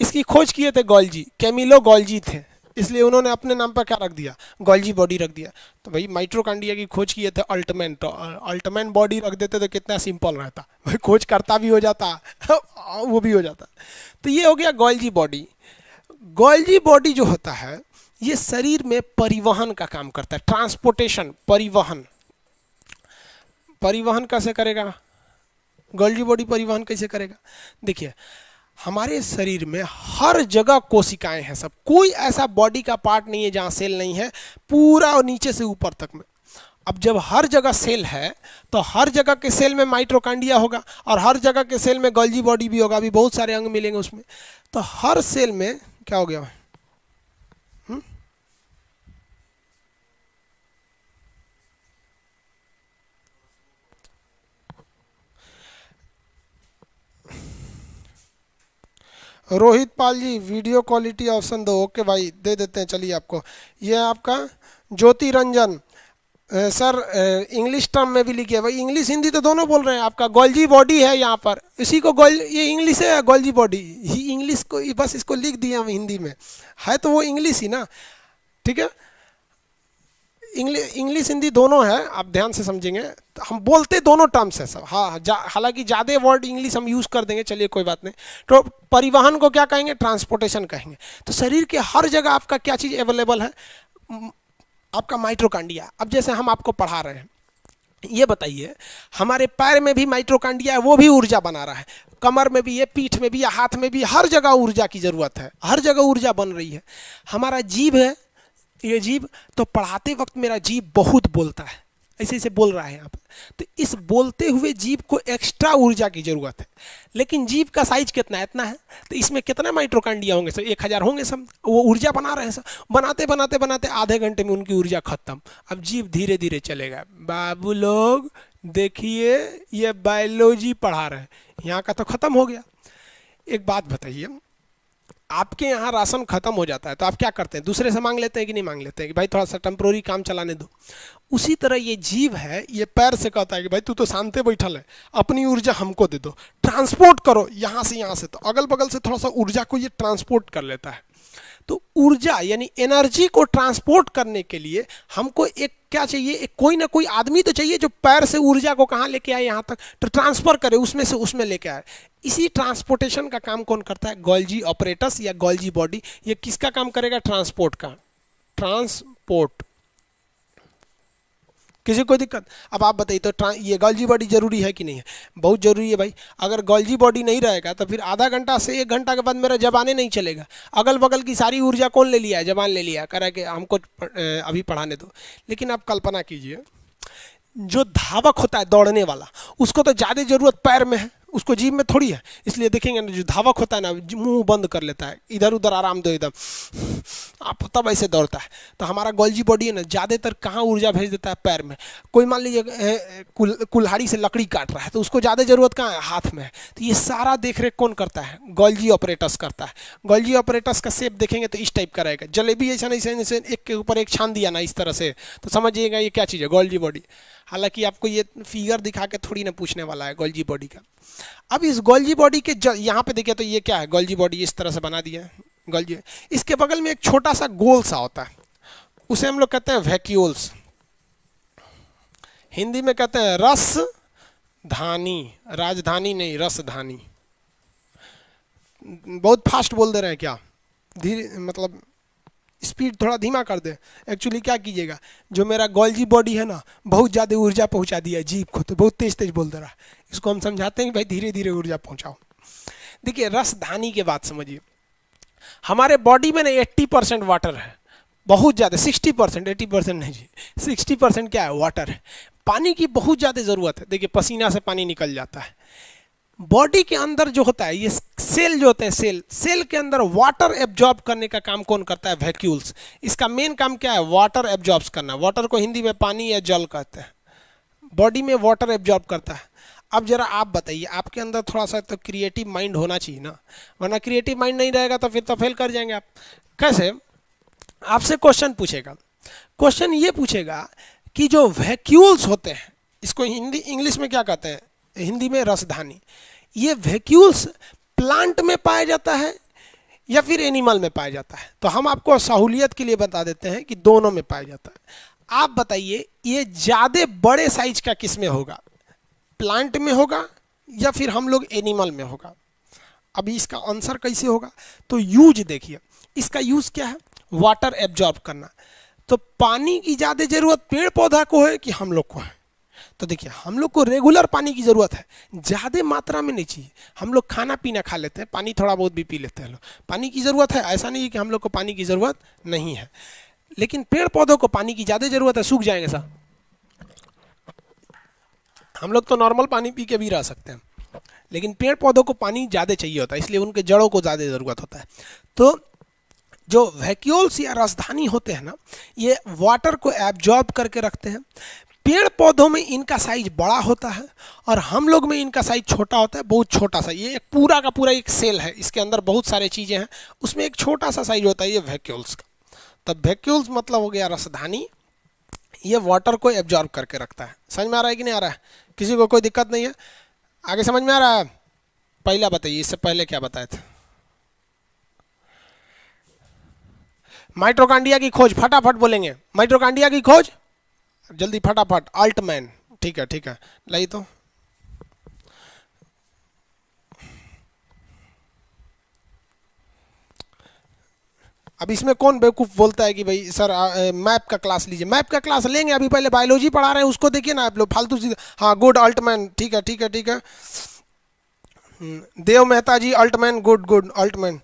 इसकी खोज किए थे गोल्जी, कैमिलो गोल्जी थे, इसलिए उन्होंने अपने नाम पर क्या रख दिया, गोल्जी बॉडी रख दिया। तो भाई माइट्रोकांडिया की खोज किए थे अल्टमैन, तो अल्टमैन बॉडी रख देते तो कितना सिंपल रहता, भाई खोज करता भी हो जाता वो भी हो जाता। तो ये हो गया गोल्जी बॉडी। गोल्जी बॉडी जो होता है ये शरीर में परिवहन का काम करता है, ट्रांसपोर्टेशन, परिवहन। परिवहन कैसे करेगा गोल्जी बॉडी, परिवहन कैसे करेगा? देखिए हमारे शरीर में हर जगह कोशिकाएं हैं सब, कोई ऐसा बॉडी का पार्ट नहीं है जहां सेल नहीं है, पूरा और नीचे से ऊपर तक में। अब जब हर जगह सेल है तो हर जगह के सेल में माइट्रोकांडिया होगा और हर जगह के सेल में गोल्जी बॉडी भी होगा, अभी बहुत सारे अंग मिलेंगे उसमें। तो हर सेल में क्या हो गया, Rohit Pal ji video quality option दो। ओके भाई दे देते हैं, चलिए आपको। ये आपका ज्योति रंजन सर इंग्लिश टर्म में भी लिखिए। भाई इंग्लिश हिंदी तो दोनों बोल रहे हैं। आपका गोल्जी बॉडी है यहाँ पर, इसी को ये इंग्लिश है गोल्जी बॉडी, ही इंग्लिश को बस इसको लिख दिए हम हिंदी में, है तो वो इंग्लिश ही ना, ठीक है। इंग्लिश हिंदी दोनों है, आप ध्यान से समझेंगे। तो हम बोलते दोनों टर्म्स है सब, हाँ हालांकि ज़्यादा वर्ड इंग्लिश हम यूज़ कर देंगे, चलिए कोई बात नहीं। तो परिवहन को क्या कहेंगे, ट्रांसपोर्टेशन कहेंगे। तो शरीर के हर जगह आपका क्या चीज़ अवेलेबल है, आपका माइट्रोकांडिया। अब जैसे हम आपको पढ़ा रहे हैं, ये बताइए हमारे पैर में भी माइट्रोकांडिया है, वो भी ऊर्जा बना रहा है, कमर में भी है, पीठ में भी है, हाथ में भी, हर जगह ऊर्जा की ज़रूरत है, हर जगह ऊर्जा बन रही है। हमारा जीभ है, ये जीभ, तो पढ़ाते वक्त मेरा जीभ बहुत बोलता है, ऐसे ऐसे बोल रहा है यहाँ पर। तो इस बोलते हुए जीभ को एक्स्ट्रा ऊर्जा की जरूरत है, लेकिन जीभ का साइज कितना है, इतना है। तो इसमें कितना माइट्रोकांडिया होंगे, सब 1000 होंगे सब, वो ऊर्जा बना रहे हैं सब। बनाते बनाते बनाते आधे घंटे में उनकी ऊर्जा खत्म। अब जीभ धीरे धीरे चलेगा। बाबू लोग देखिए, ये बायोलॉजी पढ़ा रहे हैं, यहाँ का तो खत्म हो गया। एक बात बताइए, आपके यहाँ राशन खत्म हो जाता है तो आप क्या करते हैं, दूसरे से मांग लेते हैं कि नहीं मांग लेते हैं कि भाई थोड़ा सा टेम्प्रोरी काम चलाने दो। उसी तरह ये जीव है, ये पैर से कहता है कि भाई तू तो शांति बैठल है, अपनी ऊर्जा हमको दे दो, ट्रांसपोर्ट करो यहाँ से यहाँ से। तो अगल बगल से थोड़ा सा ऊर्जा को ये ट्रांसपोर्ट कर लेता है। तो ऊर्जा यानी एनर्जी को ट्रांसपोर्ट करने के लिए हमको एक क्या चाहिए, एक कोई ना कोई आदमी तो चाहिए जो पैर से ऊर्जा को कहाँ लेके आए, यहाँ तक, तो ट्रांसफर करे, उसमें से उसमें लेके आए। इसी ट्रांसपोर्टेशन का काम कौन करता है, गोल्जी ऑपरेटस या गोल्जी बॉडी। ये किसका काम करेगा, ट्रांसपोर्ट का, ट्रांसपोर्ट। किसी को दिक्कत? अब आप बताइए, तो ये गोल्जी बॉडी जरूरी है कि नहीं है? बहुत जरूरी है भाई। अगर गोल्जी बॉडी नहीं रहेगा तो फिर आधा घंटा से 1 घंटा के बाद मेरा जबाने नहीं चलेगा। अगल बगल की सारी ऊर्जा कौन ले लिया है, जबान ले लिया, कह रहा है कि हमको अभी पढ़ाने दो। लेकिन आप कल्पना कीजिए, जो धावक होता है दौड़ने वाला, उसको तो ज़्यादा जरूरत पैर में है, उसको जीभ में थोड़ी है। इसलिए देखेंगे ना, जो धावक होता है ना, मुंह बंद कर लेता है, इधर उधर आराम दो एकदम, आप तब ऐसे दौड़ता है। तो हमारा गोल्जी बॉडी है ना, ज़्यादातर कहाँ ऊर्जा भेज देता है, पैर में। कोई मान लीजिए कुल्हाड़ी से लकड़ी काट रहा है तो उसको ज़्यादा ज़रूरत कहाँ है, हाथ में है। तो ये सारा देख रेख कौन करता है, गोल्जी ऑपरेटस करता है। गोल्जी ऑपरेटस का शेप देखेंगे तो इस टाइप का रहेगा। जलेबी ऐसा नहीं, जैसे एक के ऊपर एक छान दिया ना इस तरह से, तो समझिएगा ये क्या चीज़ है, गोल्जी बॉडी। हालांकि आपको ये फिगर दिखा के थोड़ी ना पूछने वाला है गोल्जी बॉडी का। अब इस गोल्जी बॉडी के यहाँ पे देखिए, तो ये क्या है, गोल्जी बॉडी इस तरह से बना दिया है गोल्जी। इसके बगल में एक छोटा सा गोल सा होता है, उसे हम लोग कहते हैं वैक्यूल्स, हिंदी में कहते हैं रसधानी, राजधानी नहीं, रसधानी। बहुत फास्ट बोल दे रहे हैं क्या, धीरे, मतलब स्पीड थोड़ा धीमा कर दे। एक्चुअली क्या कीजिएगा, जो मेरा गोल्जी बॉडी है ना, बहुत ज़्यादा ऊर्जा पहुंचा दिया है जीभ को, तो बहुत तेज तेज बोल दे रहा है। इसको हम समझाते हैं कि भाई धीरे धीरे ऊर्जा पहुंचाओ। देखिए रसधानी की बात समझिए, हमारे बॉडी में ना 80% वाटर है, बहुत ज़्यादा, 60%, 80% नहीं जी, 60% क्या है, वाटर है। पानी की बहुत ज़्यादा ज़रूरत है। देखिए पसीना से पानी निकल जाता है, बॉडी के अंदर जो होता है, ये सेल जो होते हैं, सेल के अंदर वाटर एब्जॉर्ब करने का काम कौन करता है? वैक्यूल्स। इसका मेन काम क्या है? वाटर एब्जॉर्ब करना। वाटर को हिंदी में पानी या जल कहते हैं। बॉडी में वाटर एब्जॉर्ब करता है। अब जरा आप बताइए, आपके अंदर थोड़ा सा तो क्रिएटिव माइंड होना चाहिए ना, वरना क्रिएटिव माइंड नहीं रहेगा तो फिर तो फेल कर जाएंगे आप। कैसे? आपसे क्वेश्चन पूछेगा, क्वेश्चन ये पूछेगा कि जो वैक्यूल्स होते हैं, इसको हिंदी इंग्लिश में क्या कहते हैं? हिंदी में रसधानी। ये वैक्यूल्स प्लांट में पाया जाता है या फिर एनिमल में पाया जाता है? तो हम आपको सहूलियत के लिए बता देते हैं कि दोनों में पाया जाता है। आप बताइए, ये ज़्यादा बड़े साइज का किस में होगा? प्लांट में होगा या फिर हम लोग एनिमल में होगा? अभी इसका आंसर कैसे होगा? तो यूज देखिए, इसका यूज क्या है? वाटर एब्जॉर्ब करना। तो पानी की ज़्यादा ज़रूरत पेड़ पौधा को है कि हम लोग को है? तो देखिए, हम लोग को रेगुलर पानी की ज़रूरत है, ज़्यादा मात्रा में नहीं चाहिए। हम लोग खाना पीना खा लेते हैं, पानी थोड़ा बहुत भी पी लेते हैं लोग। पानी की ज़रूरत है, ऐसा नहीं है कि हम लोग को पानी की ज़रूरत नहीं है। लेकिन पेड़ पौधों को पानी की ज़्यादा ज़रूरत है, सूख जाएंगे सर। हम लोग तो नॉर्मल पानी पी के भी रह सकते हैं, लेकिन पेड़ पौधों को पानी ज़्यादा चाहिए होता है, इसलिए उनके जड़ों को ज़्यादा ज़रूरत होता है। तो जो वैक्यूल्स या रसधानी होते हैं ना, ये वाटर को एब्जॉर्ब करके रखते हैं। पेड़ पौधों में इनका साइज बड़ा होता है और हम लोग में इनका साइज छोटा होता है, बहुत छोटा सा। ये एक पूरा का पूरा एक सेल है, इसके अंदर बहुत सारे चीज़ें हैं, उसमें एक छोटा सा साइज होता है ये वैक्यूल्स का। तब वैक्यूल्स मतलब हो गया रसधानी, ये वाटर को एब्जॉर्ब करके रखता है। समझ में आ रहा है कि नहीं आ रहा है? किसी को कोई दिक्कत नहीं है? आगे समझ में आ रहा है? पहला बताइए, इससे पहले क्या बताए थे? माइटोकांड्रिया की खोज, फटाफट बोलेंगे। माइटोकांड्रिया की खोज जल्दी फटाफट। अल्टमैन, ठीक है ठीक है, लाई तो। अब इसमें कौन बेवकूफ़ बोलता है कि भाई सर मैप का क्लास लीजिए? मैप का क्लास लेंगे, अभी पहले बायोलॉजी पढ़ा रहे हैं, उसको देखिए ना आप लोग फालतू चीज़। हाँ गुड, अल्टमैन, ठीक है ठीक है ठीक है। देव मेहता जी, अल्टमैन, गुड गुड, अल्टमैन।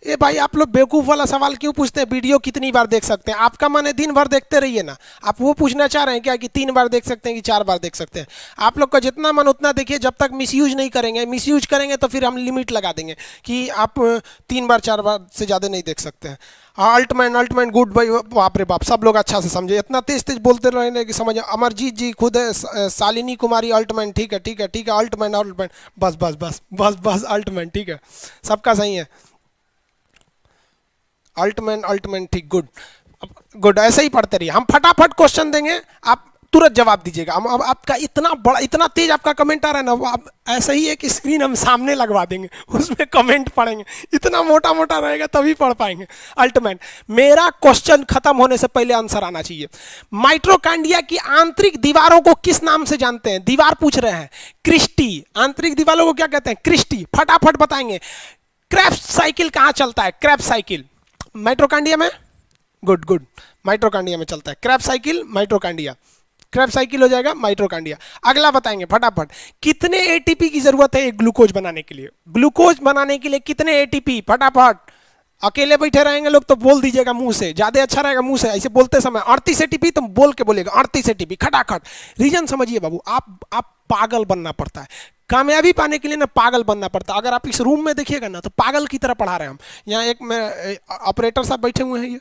ये भाई आप लोग बेवकूफ़ वाला सवाल क्यों पूछते हैं? वीडियो कितनी बार देख सकते हैं? आपका मन है दिन भर देखते रहिए ना। आप वो पूछना चाह रहे हैं क्या कि 3 बार देख सकते हैं कि 4 बार देख सकते हैं? आप लोग का जितना मन उतना देखिए, जब तक मिसयूज नहीं करेंगे। मिसयूज करेंगे तो फिर हम लिमिट लगा देंगे कि आप 3 बार 4 बार से ज़्यादा नहीं देख सकते हैं। हाँ अल्टमैन, अल्टमैन, गुड भाई, बाप रे बाप, सब लोग अच्छा से समझे। इतना तेज तेज बोलते रहे कि समझ। अमरजीत जी खुद है, शालिनी कुमारी, अल्टमैन, ठीक है ठीक है ठीक है, अल्टमैन अल्टमैन, बस बस बस बस बस, अल्टमैन, ठीक है, सबका सही है। अल्टमैन, अल्टमैन, ठीक, गुड गुड। ऐसे ही पढ़ते रहिए, हम फटाफट क्वेश्चन देंगे, आप तुरंत जवाब दीजिएगा। हम अब आपका इतना बड़ा, इतना तेज आपका कमेंट आ रहा है ना, वो आप ऐसा ही है कि स्क्रीन हम सामने लगवा देंगे, उसमें कमेंट पढ़ेंगे। इतना मोटा मोटा रहेगा तभी पढ़ पाएंगे। अल्टमैन, मेरा क्वेश्चन खत्म होने से पहले आंसर आना चाहिए। माइटोकांड्रिया की आंतरिक दीवारों को किस नाम से जानते हैं? दीवार पूछ रहे हैं, क्रिस्टी। आंतरिक दीवारों को क्या कहते हैं? क्रिस्टी। फटाफट बताएंगे। क्रेब्स साइकिल कहाँ चलता है? क्रेब्स साइकिल माइटोकांड्रिया में, गुड गुड, माइटोकांड्रिया में चलता है Krebs cycle, mitochondria. Krebs cycle हो जाएगा माइटोकांड्रिया। अगला बताएंगे फटाफट, कितने एटीपी की जरूरत है एक ग्लूकोज बनाने के लिए? ग्लूकोज बनाने के लिए कितने एटीपी? फटाफट। अकेले बैठे रहेंगे लोग तो बोल दीजिएगा मुंह से, ज्यादा अच्छा रहेगा मुंह से। ऐसे बोलते समय 38 एटीपी, तुम बोल के बोलेगा 38 एटीपी खटाखट। रीजन समझिए बाबू, आप पागल बनना पड़ता है कामयाबी पाने के लिए ना, पागल बनना पड़ता है। अगर आप इस रूम में देखिएगा ना तो पागल की तरह पढ़ा रहे हैं हम। यहाँ एक में ऑपरेटर साहब बैठे हुए हैं,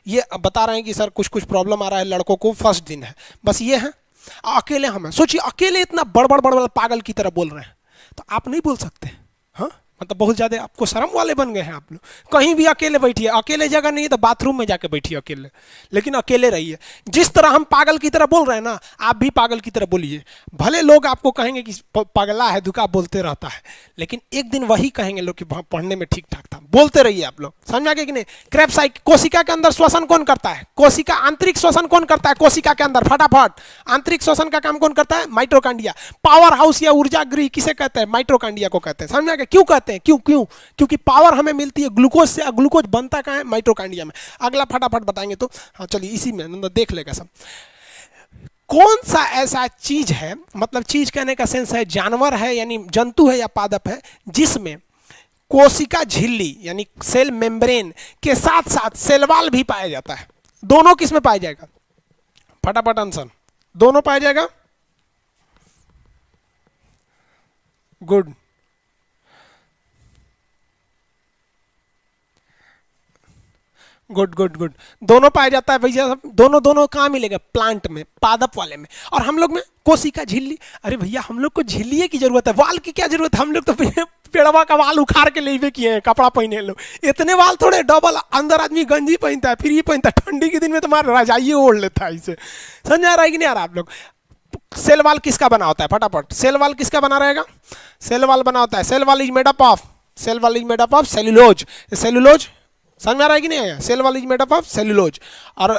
ये बता रहे हैं कि सर कुछ कुछ प्रॉब्लम आ रहा है लड़कों को, फर्स्ट दिन है, बस ये है। अकेले हम हैं, सोचिए अकेले इतना बड़ बड़ पागल की तरह बोल रहे हैं, तो आप नहीं बोल सकते? हाँ मतलब बहुत ज़्यादा आपको शर्म वाले बन गए हैं आप लोग। कहीं भी अकेले बैठिए, अकेले जगह नहीं है तो बाथरूम में जाके बैठिए अकेले, लेकिन अकेले रहिए। जिस तरह हम पागल की तरह बोल रहे हैं ना, आप भी पागल की तरह बोलिए। भले लोग आपको कहेंगे कि पगला है, धुका बोलते रहता है, लेकिन एक दिन वही कहेंगे लोग कि पढ़ने में ठीक ठाक था। बोलते रहिए आप लोग, समझ में आ गया कि नहीं? क्रेब्स साइकिल, कोशिका के अंदर श्वसन कौन करता है? कोशिका, आंतरिक श्वसन कौन करता है कोशिका के अंदर? फटाफट, आंतरिक श्वसन का काम कौन करता है? माइटोकांड्रिया। पावर हाउस या ऊर्जा गृह किसे कहते हैं? माइटोकांड्रिया को कहते हैं। समझ में आ गया? क्यों कहते हैं? क्यों क्यों? क्योंकि पावर हमें मिलती है ग्लूकोज से, ग्लूकोज बनता कहाँ है? माइटोकांड्रिया में। अगला फटाफट बताएंगे तो हाँ चलिए इसी में देख लेगा सब। कौन सा ऐसा चीज है, मतलब चीज कहने का सेंस है जानवर है यानी जंतु है या पादप है, जिसमें कोशिका झिल्ली यानी सेल मेम्ब्रेन के साथ साथ सेल वॉल भी पाया जाता है? दोनों किस में पाया जाएगा? फटाफट आंसर, दोनों पाया जाएगा। गुड। गुड गुड गुड, दोनों पाया जाता है भैया, दोनों दोनों कहाँ मिलेगा? प्लांट में, पादप वाले में। और हम लोग में कोशिका झिल्ली। अरे भैया हम लोग को झिल्ली की जरूरत है, वाल की क्या जरूरत है? हम लोग तो पेड़वा का वाल उखाड़ के ले किए हैं, कपड़ा पहने लोग। इतने वाल थोड़े, डबल अंदर आदमी गंजी पहनता है, फिर ये पहनता है, ठंडी के दिन में तुम्हारा रजाई ओढ़ लेता है इसे। समझ आ रहा है कि नहीं आ रहा आप लोग? सेल वाल किसका बना होता है? फटाफट, सेल वाल किसका बना रहेगा? सेल वाल बना होता है, cell wall is made up of, cell wall is made up of cellulose. Cellulose समझ में आ रहा है कि नहीं आया? Cell wall is made up of cellulose. और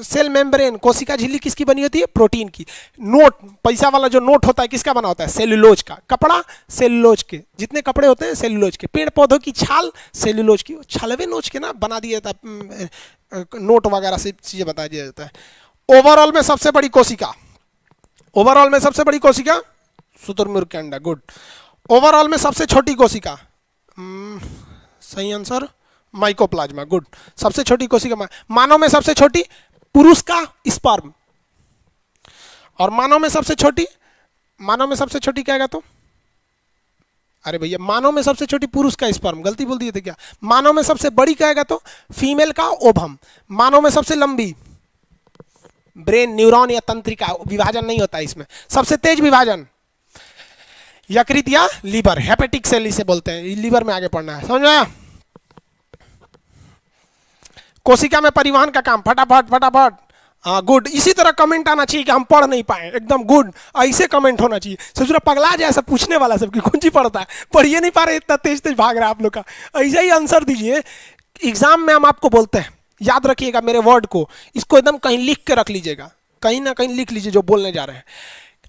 सेल मेम्ब्रेन, कोशिका झिल्ली किसकी बनी होती है? प्रोटीन की। नोट, पैसा वाला जो नोट होता है किसका बना होता है? सेल्यूलोज का। कपड़ा सेल्यूलोज के, जितने कपड़े होते हैं सेल्यूलोज के। पेड़ पौधों की छाल सेल्यूलोज की, छलवे नोच के ना बना दिया जाता है, नोट वगैरह से चीजें बता दिया जाता है। ओवरऑल में सबसे बड़ी कोशिका, ओवरऑल में सबसे बड़ी कोशिका शुतुरमुर्ग के अंडा। गुड। ओवरऑल में सबसे छोटी कोशिका, सही आंसर माइकोप्लाज्मा। गुड। सबसे छोटी कोशिका मानव में सबसे छोटी पुरुष का स्पर्म। और मानव में सबसे छोटी, मानव में सबसे छोटी क्या है? तो अरे भैया मानव में सबसे छोटी पुरुष का स्पर्म, गलती बोल दिए थे क्या? मानव में सबसे बड़ी क्या है? तो फीमेल का ओवम। मानव में सबसे लंबी ब्रेन, न्यूरॉन या तंत्रिका, विभाजन नहीं होता है इसमें। सबसे तेज विभाजन यकृत या लीवर, हेपेटिक सेल इसे बोलते हैं, लीवर में आगे पढ़ना है, समझ में आया? कोशिका में परिवहन का काम, फटाफट फटाफट। हाँ गुड। इसी तरह कमेंट आना चाहिए कि हम पढ़ नहीं पाए, एकदम गुड, ऐसे कमेंट होना चाहिए। सोच पगला जाए ऐसा पूछने वाला सबकी, कौन सी पढ़ता है, पढ़िए नहीं पा रहे, इतना तेज तेज भाग रहा है आप लोग का। ऐसा ही आंसर दीजिए। एग्जाम में हम आपको बोलते हैं, याद रखिएगा मेरे वर्ड को, इसको एकदम कहीं लिख के रख लीजिएगा, कहीं ना कहीं लिख लीजिए जो बोलने जा रहे हैं।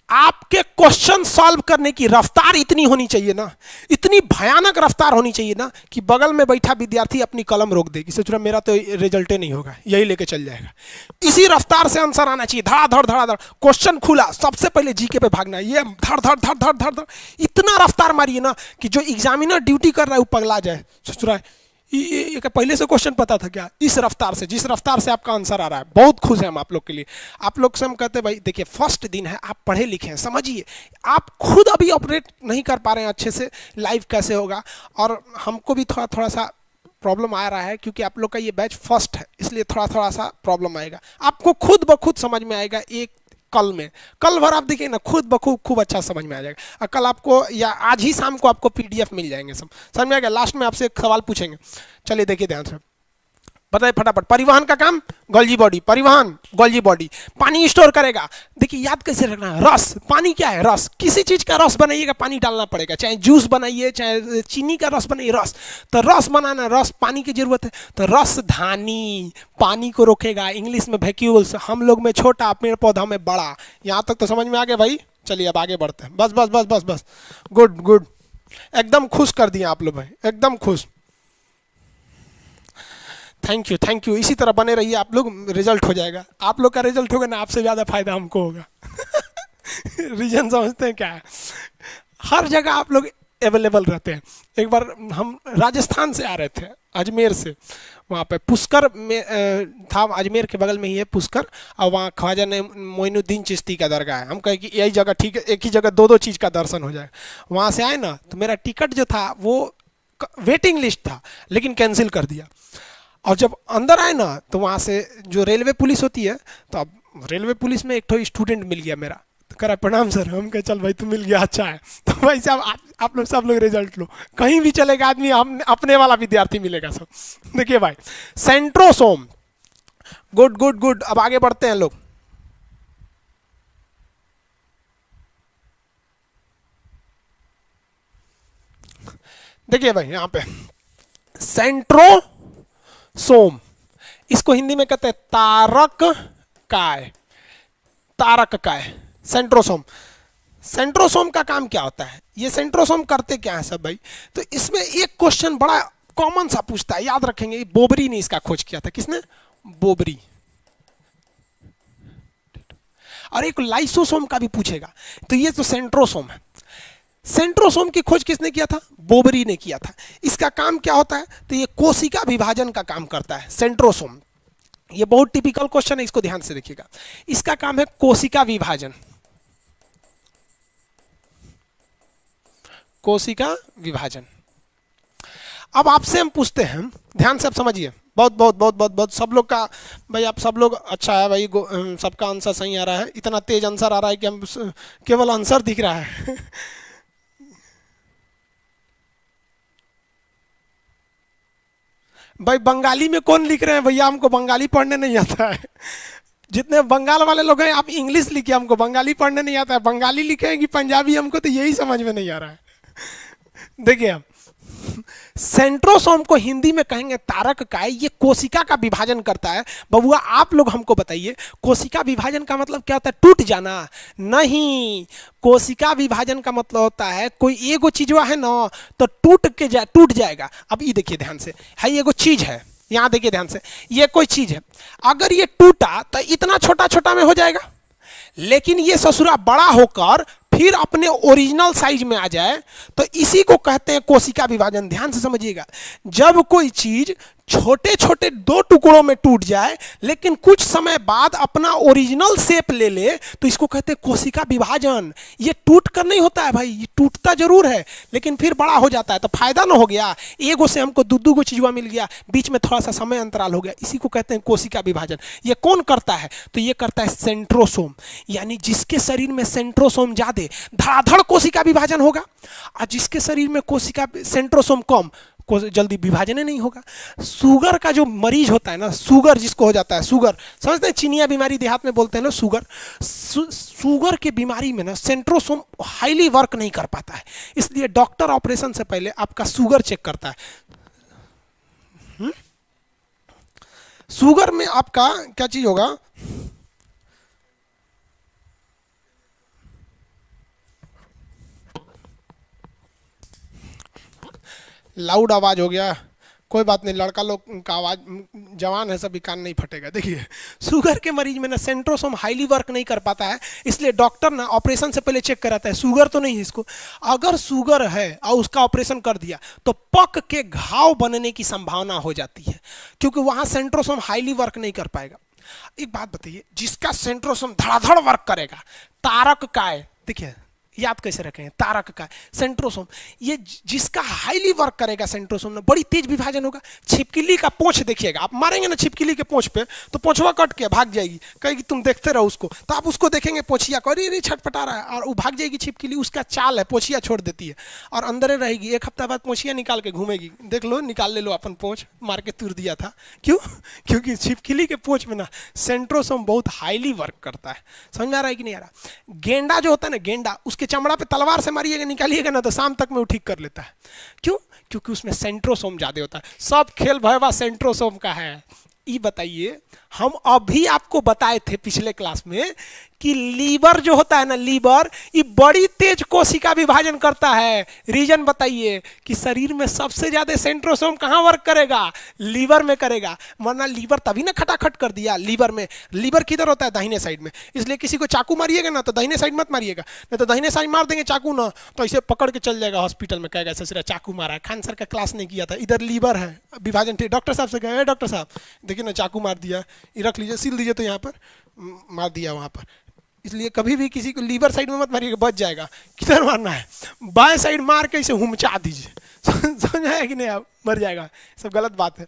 आपके क्वेश्चन सॉल्व करने की रफ्तार इतनी होनी चाहिए ना, इतनी भयानक रफ्तार होनी चाहिए ना, कि बगल में बैठा विद्यार्थी अपनी कलम रोक देगी, सोच रहा मेरा तो रिजल्ट ही नहीं होगा, यही लेके चल जाएगा। इसी रफ्तार से आंसर आना चाहिए, धड़ाधड़ धड़ाधड़। क्वेश्चन खुला, सबसे पहले जीके पे भागना, ये धड़ धड़ धड़ धड़ धड़ धड़, इतना रफ्तार मारिए ना कि जो एग्जामिनर ड्यूटी कर रहा है वो पगला जाए। सोच रहा है ये पहले से क्वेश्चन पता था क्या? इस रफ्तार से, जिस रफ्तार से आपका आंसर आ रहा है। बहुत खुश हैं हम आप लोग के लिए। आप लोग से हम कहते हैं भाई देखिए फर्स्ट दिन है, आप पढ़े लिखे हैं, समझिए। आप खुद अभी ऑपरेट नहीं कर पा रहे हैं अच्छे से, लाइव कैसे होगा? और हमको भी थोड़ा थोड़ा सा प्रॉब्लम आ रहा है, क्योंकि आप लोग का ये बैच फर्स्ट है, इसलिए थोड़ा थोड़ा सा प्रॉब्लम आएगा। आपको खुद ब खुद समझ में आएगा, एक कल में, कल भर आप देखिए ना, खुद ब खुद खूब अच्छा समझ में आ जाएगा। और कल आपको या आज ही शाम को आपको पीडीएफ मिल जाएंगे, सब समझ में आ गया। लास्ट में आपसे एक सवाल पूछेंगे, चलिए देखिए ध्यान से, बताइए फटाफट। परिवहन का काम गोल्जी बॉडी, परिवहन गोल्जी बॉडी। पानी स्टोर करेगा, देखिए याद कैसे रखना है, रस। पानी क्या है? रस। किसी चीज का रस बनाइएगा पानी डालना पड़ेगा, चाहे जूस बनाइए, चाहे चीनी का रस बनाइए, रस। तो रस बनाना, रस पानी की जरूरत है, तो रसधानी पानी को रोकेगा, इंग्लिश में वैक्यूल्स। हम लोग में छोटा, पेड़ पौधा में बड़ा। यहाँ तक तो समझ में आ गया भाई? चलिए अब आगे बढ़ते हैं, बस बस बस बस बस। गुड गुड, एकदम खुश कर दिया आप लोग भाई, एकदम खुश। थैंक यू थैंक यू, इसी तरह बने रहिए आप लोग, रिजल्ट हो जाएगा। आप लोग का रिजल्ट होगा ना, आपसे ज़्यादा फायदा हमको होगा। रीजन समझते हैं क्या है? हर जगह आप लोग अवेलेबल रहते हैं। एक बार हम राजस्थान से आ रहे थे, अजमेर से, वहाँ पे पुष्कर में था, अजमेर के बगल में ही है पुष्कर, और वहाँ ख्वाजा मोइनुद्दीन चिश्ती का दरगाह है। हम कहे कि यही जगह ठीक है, एक ही जगह दो दो चीज़ का दर्शन हो जाए। वहाँ से आए ना, तो मेरा टिकट जो था वो वेटिंग लिस्ट था, लेकिन कैंसिल कर दिया। और जब अंदर आए ना, तो वहाँ से जो रेलवे पुलिस होती है, तो अब रेलवे पुलिस में एक तो स्टूडेंट मिल गया मेरा, तो कह रहा प्रणाम सर। हम कहे चल भाई तू मिल गया, अच्छा है। तो भाई साहब आप लोग सब लोग रिजल्ट लो, कहीं भी चलेगा आदमी, हम अपने वाला विद्यार्थी मिलेगा सब। देखिए भाई, सेंट्रोसोम। गुड गुड गुड, अब आगे बढ़ते हैं लोग। देखिए भाई यहाँ पे सेंट्रोसोम, इसको हिंदी में कहते हैं तारक काय, तारक काय, सेंट्रोसोम। सेंट्रोसोम का काम क्या होता है? ये सेंट्रोसोम करते क्या है सब भाई? तो इसमें एक क्वेश्चन बड़ा कॉमन सा पूछता है, याद रखेंगे। बोबरी ने इसका खोज किया था। किसने? बोबरी। और एक लाइसोसोम का भी पूछेगा, तो ये तो सेंट्रोसोम है। सेंट्रोसोम की खोज किसने किया था? बोबरी ने किया था। इसका काम क्या होता है? तो ये कोशिका विभाजन का काम करता है सेंट्रोसोम। ये बहुत टिपिकल क्वेश्चन है, इसको ध्यान से देखिएगा। इसका काम है कोशिका विभाजन। कोशिका विभाजन। अब आपसे हम पूछते हैं, ध्यान से आप समझिए, बहुत बहुत बहुत बहुत बहुत सब लोग का भाई, आप सब लोग अच्छा है भाई, सबका आंसर सही आ रहा है, इतना तेज आंसर आ रहा है कि हम केवल आंसर दिख रहा है। भाई बंगाली में कौन लिख रहे हैं भैया, हमको बंगाली पढ़ने नहीं आता है। जितने बंगाल वाले लोग हैं आप इंग्लिश लिखिए, हमको बंगाली पढ़ने नहीं आता है। बंगाली लिखे कि पंजाबी, हमको तो यही समझ में नहीं आ रहा है। देखिए हम सेंट्रोसोम को हिंदी में कहेंगे तारक काय, ये कोशिका का विभाजन करता है। बबुआ आप लोग हमको बताइए, कोशिका विभाजन का मतलब क्या होता है? टूट जाना? नहीं, कोशिका विभाजन का मतलब होता है कोई एगो चीज है ना तो टूट जाएगा। अब ये देखिए ध्यान से, है एगो चीज है, यहां देखिए ध्यान से, ये कोई चीज है, अगर ये टूटा तो इतना छोटा छोटा में हो जाएगा, लेकिन ये ससुरा बड़ा होकर फिर अपने ओरिजिनल साइज में आ जाए तो इसी को कहते हैं कोशिका विभाजन। ध्यान से समझिएगा, जब कोई चीज छोटे छोटे दो टुकड़ों में टूट जाए लेकिन कुछ समय बाद अपना ओरिजिनल शेप ले ले तो इसको कहते हैं कोशिका विभाजन। ये टूट कर नहीं होता है भाई, ये टूटता जरूर है लेकिन फिर बड़ा हो जाता है, तो फायदा ना हो गया, एगो से हमको दो गो चीजवा मिल गया, बीच में थोड़ा सा समय अंतराल हो गया, इसी को कहते हैं कोशिका विभाजन। ये कौन करता है? तो ये करता है सेंट्रोसोम, यानी जिसके शरीर में सेंट्रोसोम ज्यादा धड़ाधड़ कोशिका विभाजन होगा, और जिसके शरीर में कोशिका सेंट्रोसोम कम को जल्दी विभाजन नहीं होगा। शुगर का जो मरीज होता है ना, शुगर जिसको हो जाता है, शुगर समझते हैं, चिनिया बीमारी देहात में बोलते हैं ना शुगर, शुगर के बीमारी में ना सेंट्रोसोम हाईली वर्क नहीं कर पाता है, इसलिए डॉक्टर ऑपरेशन से पहले आपका शुगर चेक करता है। शुगर में आपका क्या चीज होगा? लाउड आवाज हो गया, कोई बात नहीं, लड़का लोग का आवाज जवान है, सभी कान नहीं फटेगा। देखिए शुगर के मरीज में ना सेंट्रोसोम हाईली वर्क नहीं कर पाता है, इसलिए डॉक्टर ना ऑपरेशन से पहले चेक कराता है शुगर तो नहीं है इसको। अगर शुगर है और उसका ऑपरेशन कर दिया तो पक के घाव बनने की संभावना हो जाती है, क्योंकि वहां सेंट्रोसोम हाईली वर्क नहीं कर पाएगा। एक बात बताइए, जिसका सेंट्रोसोम धड़ाधड़ वर्क करेगा, तारक काय, देखिए याद कैसे रखें, तारक का सेंट्रोसोम, ये जिसका हाईली वर्क करेगा सेंट्रोसोम ना, बड़ी तेज विभाजन होगा। छिपकली का पोंछ देखिएगा, आप मारेंगे ना छिपकली के पोंछ पे तो पोंछवा कट के भाग जाएगी, कहेगी तुम देखते रहो उसको, तो आप उसको देखेंगे पोंछिया को, अरे छटपटा रहा है, और वो भाग जाएगी छिपकली, उसका चाल है, पोंछिया छोड़ देती है और अंदर रहेगी। एक हफ्ता बाद पोंछिया निकाल के घूमेगी, देख लो निकाल ले लो अपन पोंछ, मार के तुर दिया था। क्यों? क्योंकि छिपकली के पोंछ में ना सेंट्रोसोम बहुत हाईली वर्क करता है। समझ में आ रहा है कि नहीं आ रहा? गेंडा जो होता है ना, गेंडा, उसके चमड़ा पे तलवार से मारिएगा, निकालिएगा ना तो शाम तक में वो ठीक कर लेता है। क्यों? क्योंकि उसमें सेंट्रोसोम ज्यादा होता है। सब खेल भयवा सेंट्रोसोम का है। ये बताइए, हम अभी आपको बताए थे पिछले क्लास में कि लीवर जो होता है ना, लीवर, ये बड़ी तेज कोशिका विभाजन करता है। रीजन बताइए कि शरीर में सबसे ज्यादा सेंट्रोसोम कहां वर्क करेगा? लीवर में करेगा, वरना लीवर तभी ना खटाखट कर दिया। लीवर में, लीवर किधर होता है? दाहिने साइड में, इसलिए किसी को चाकू मारिएगा ना तो दाहिने साइड मत मारिएगा, नहीं तो दाहिने साइड मार देंगे चाकू ना तो ऐसे पकड़ के चल जाएगा हॉस्पिटल में, कहेगा ससुरा चाकू मारा है, खान सर का क्लास नहीं किया था, इधर लीवर है विभाजन ठीक। डॉक्टर साहब से कहे, डॉक्टर साहब देखिए ना चाकू मार दिया, ये रख लीजिए, सील दीजिए, तो यहाँ पर मार दिया वहां पर। इसलिए कभी भी किसी को लीवर साइड में मत मारिएगा, बच जाएगा। किधर मारना है? बाएं साइड मार के इसे हुमचा दीजिए, समझ आया कि नहीं? आप मर जाएगा, सब गलत बात है।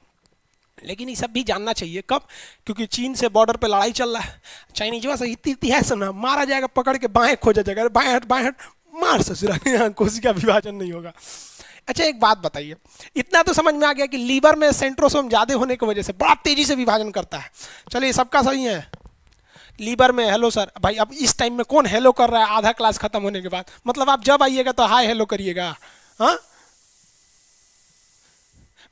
लेकिन ये सब भी जानना चाहिए, कब? क्योंकि चीन से बॉर्डर पे लड़ाई चल रहा है, चाइनीजवा से इतिहास ना, मारा जाएगा, पकड़ के बाएं खोजा जाएगा, बाएं हट मार ससुरा, यहाँ कोशिका विभाजन नहीं होगा। अच्छा एक बात बताइए, इतना तो समझ में आ गया कि लीवर में सेंट्रोसोम ज्यादा होने की वजह से बड़ा तेजी से विभाजन करता है। चलिए सबका सही है, लीवर में। हेलो सर भाई, अब इस टाइम में कौन हेलो कर रहा है आधा क्लास खत्म होने के बाद? मतलब आप जब आइएगा तो हाय हेलो करिएगा। हाँ,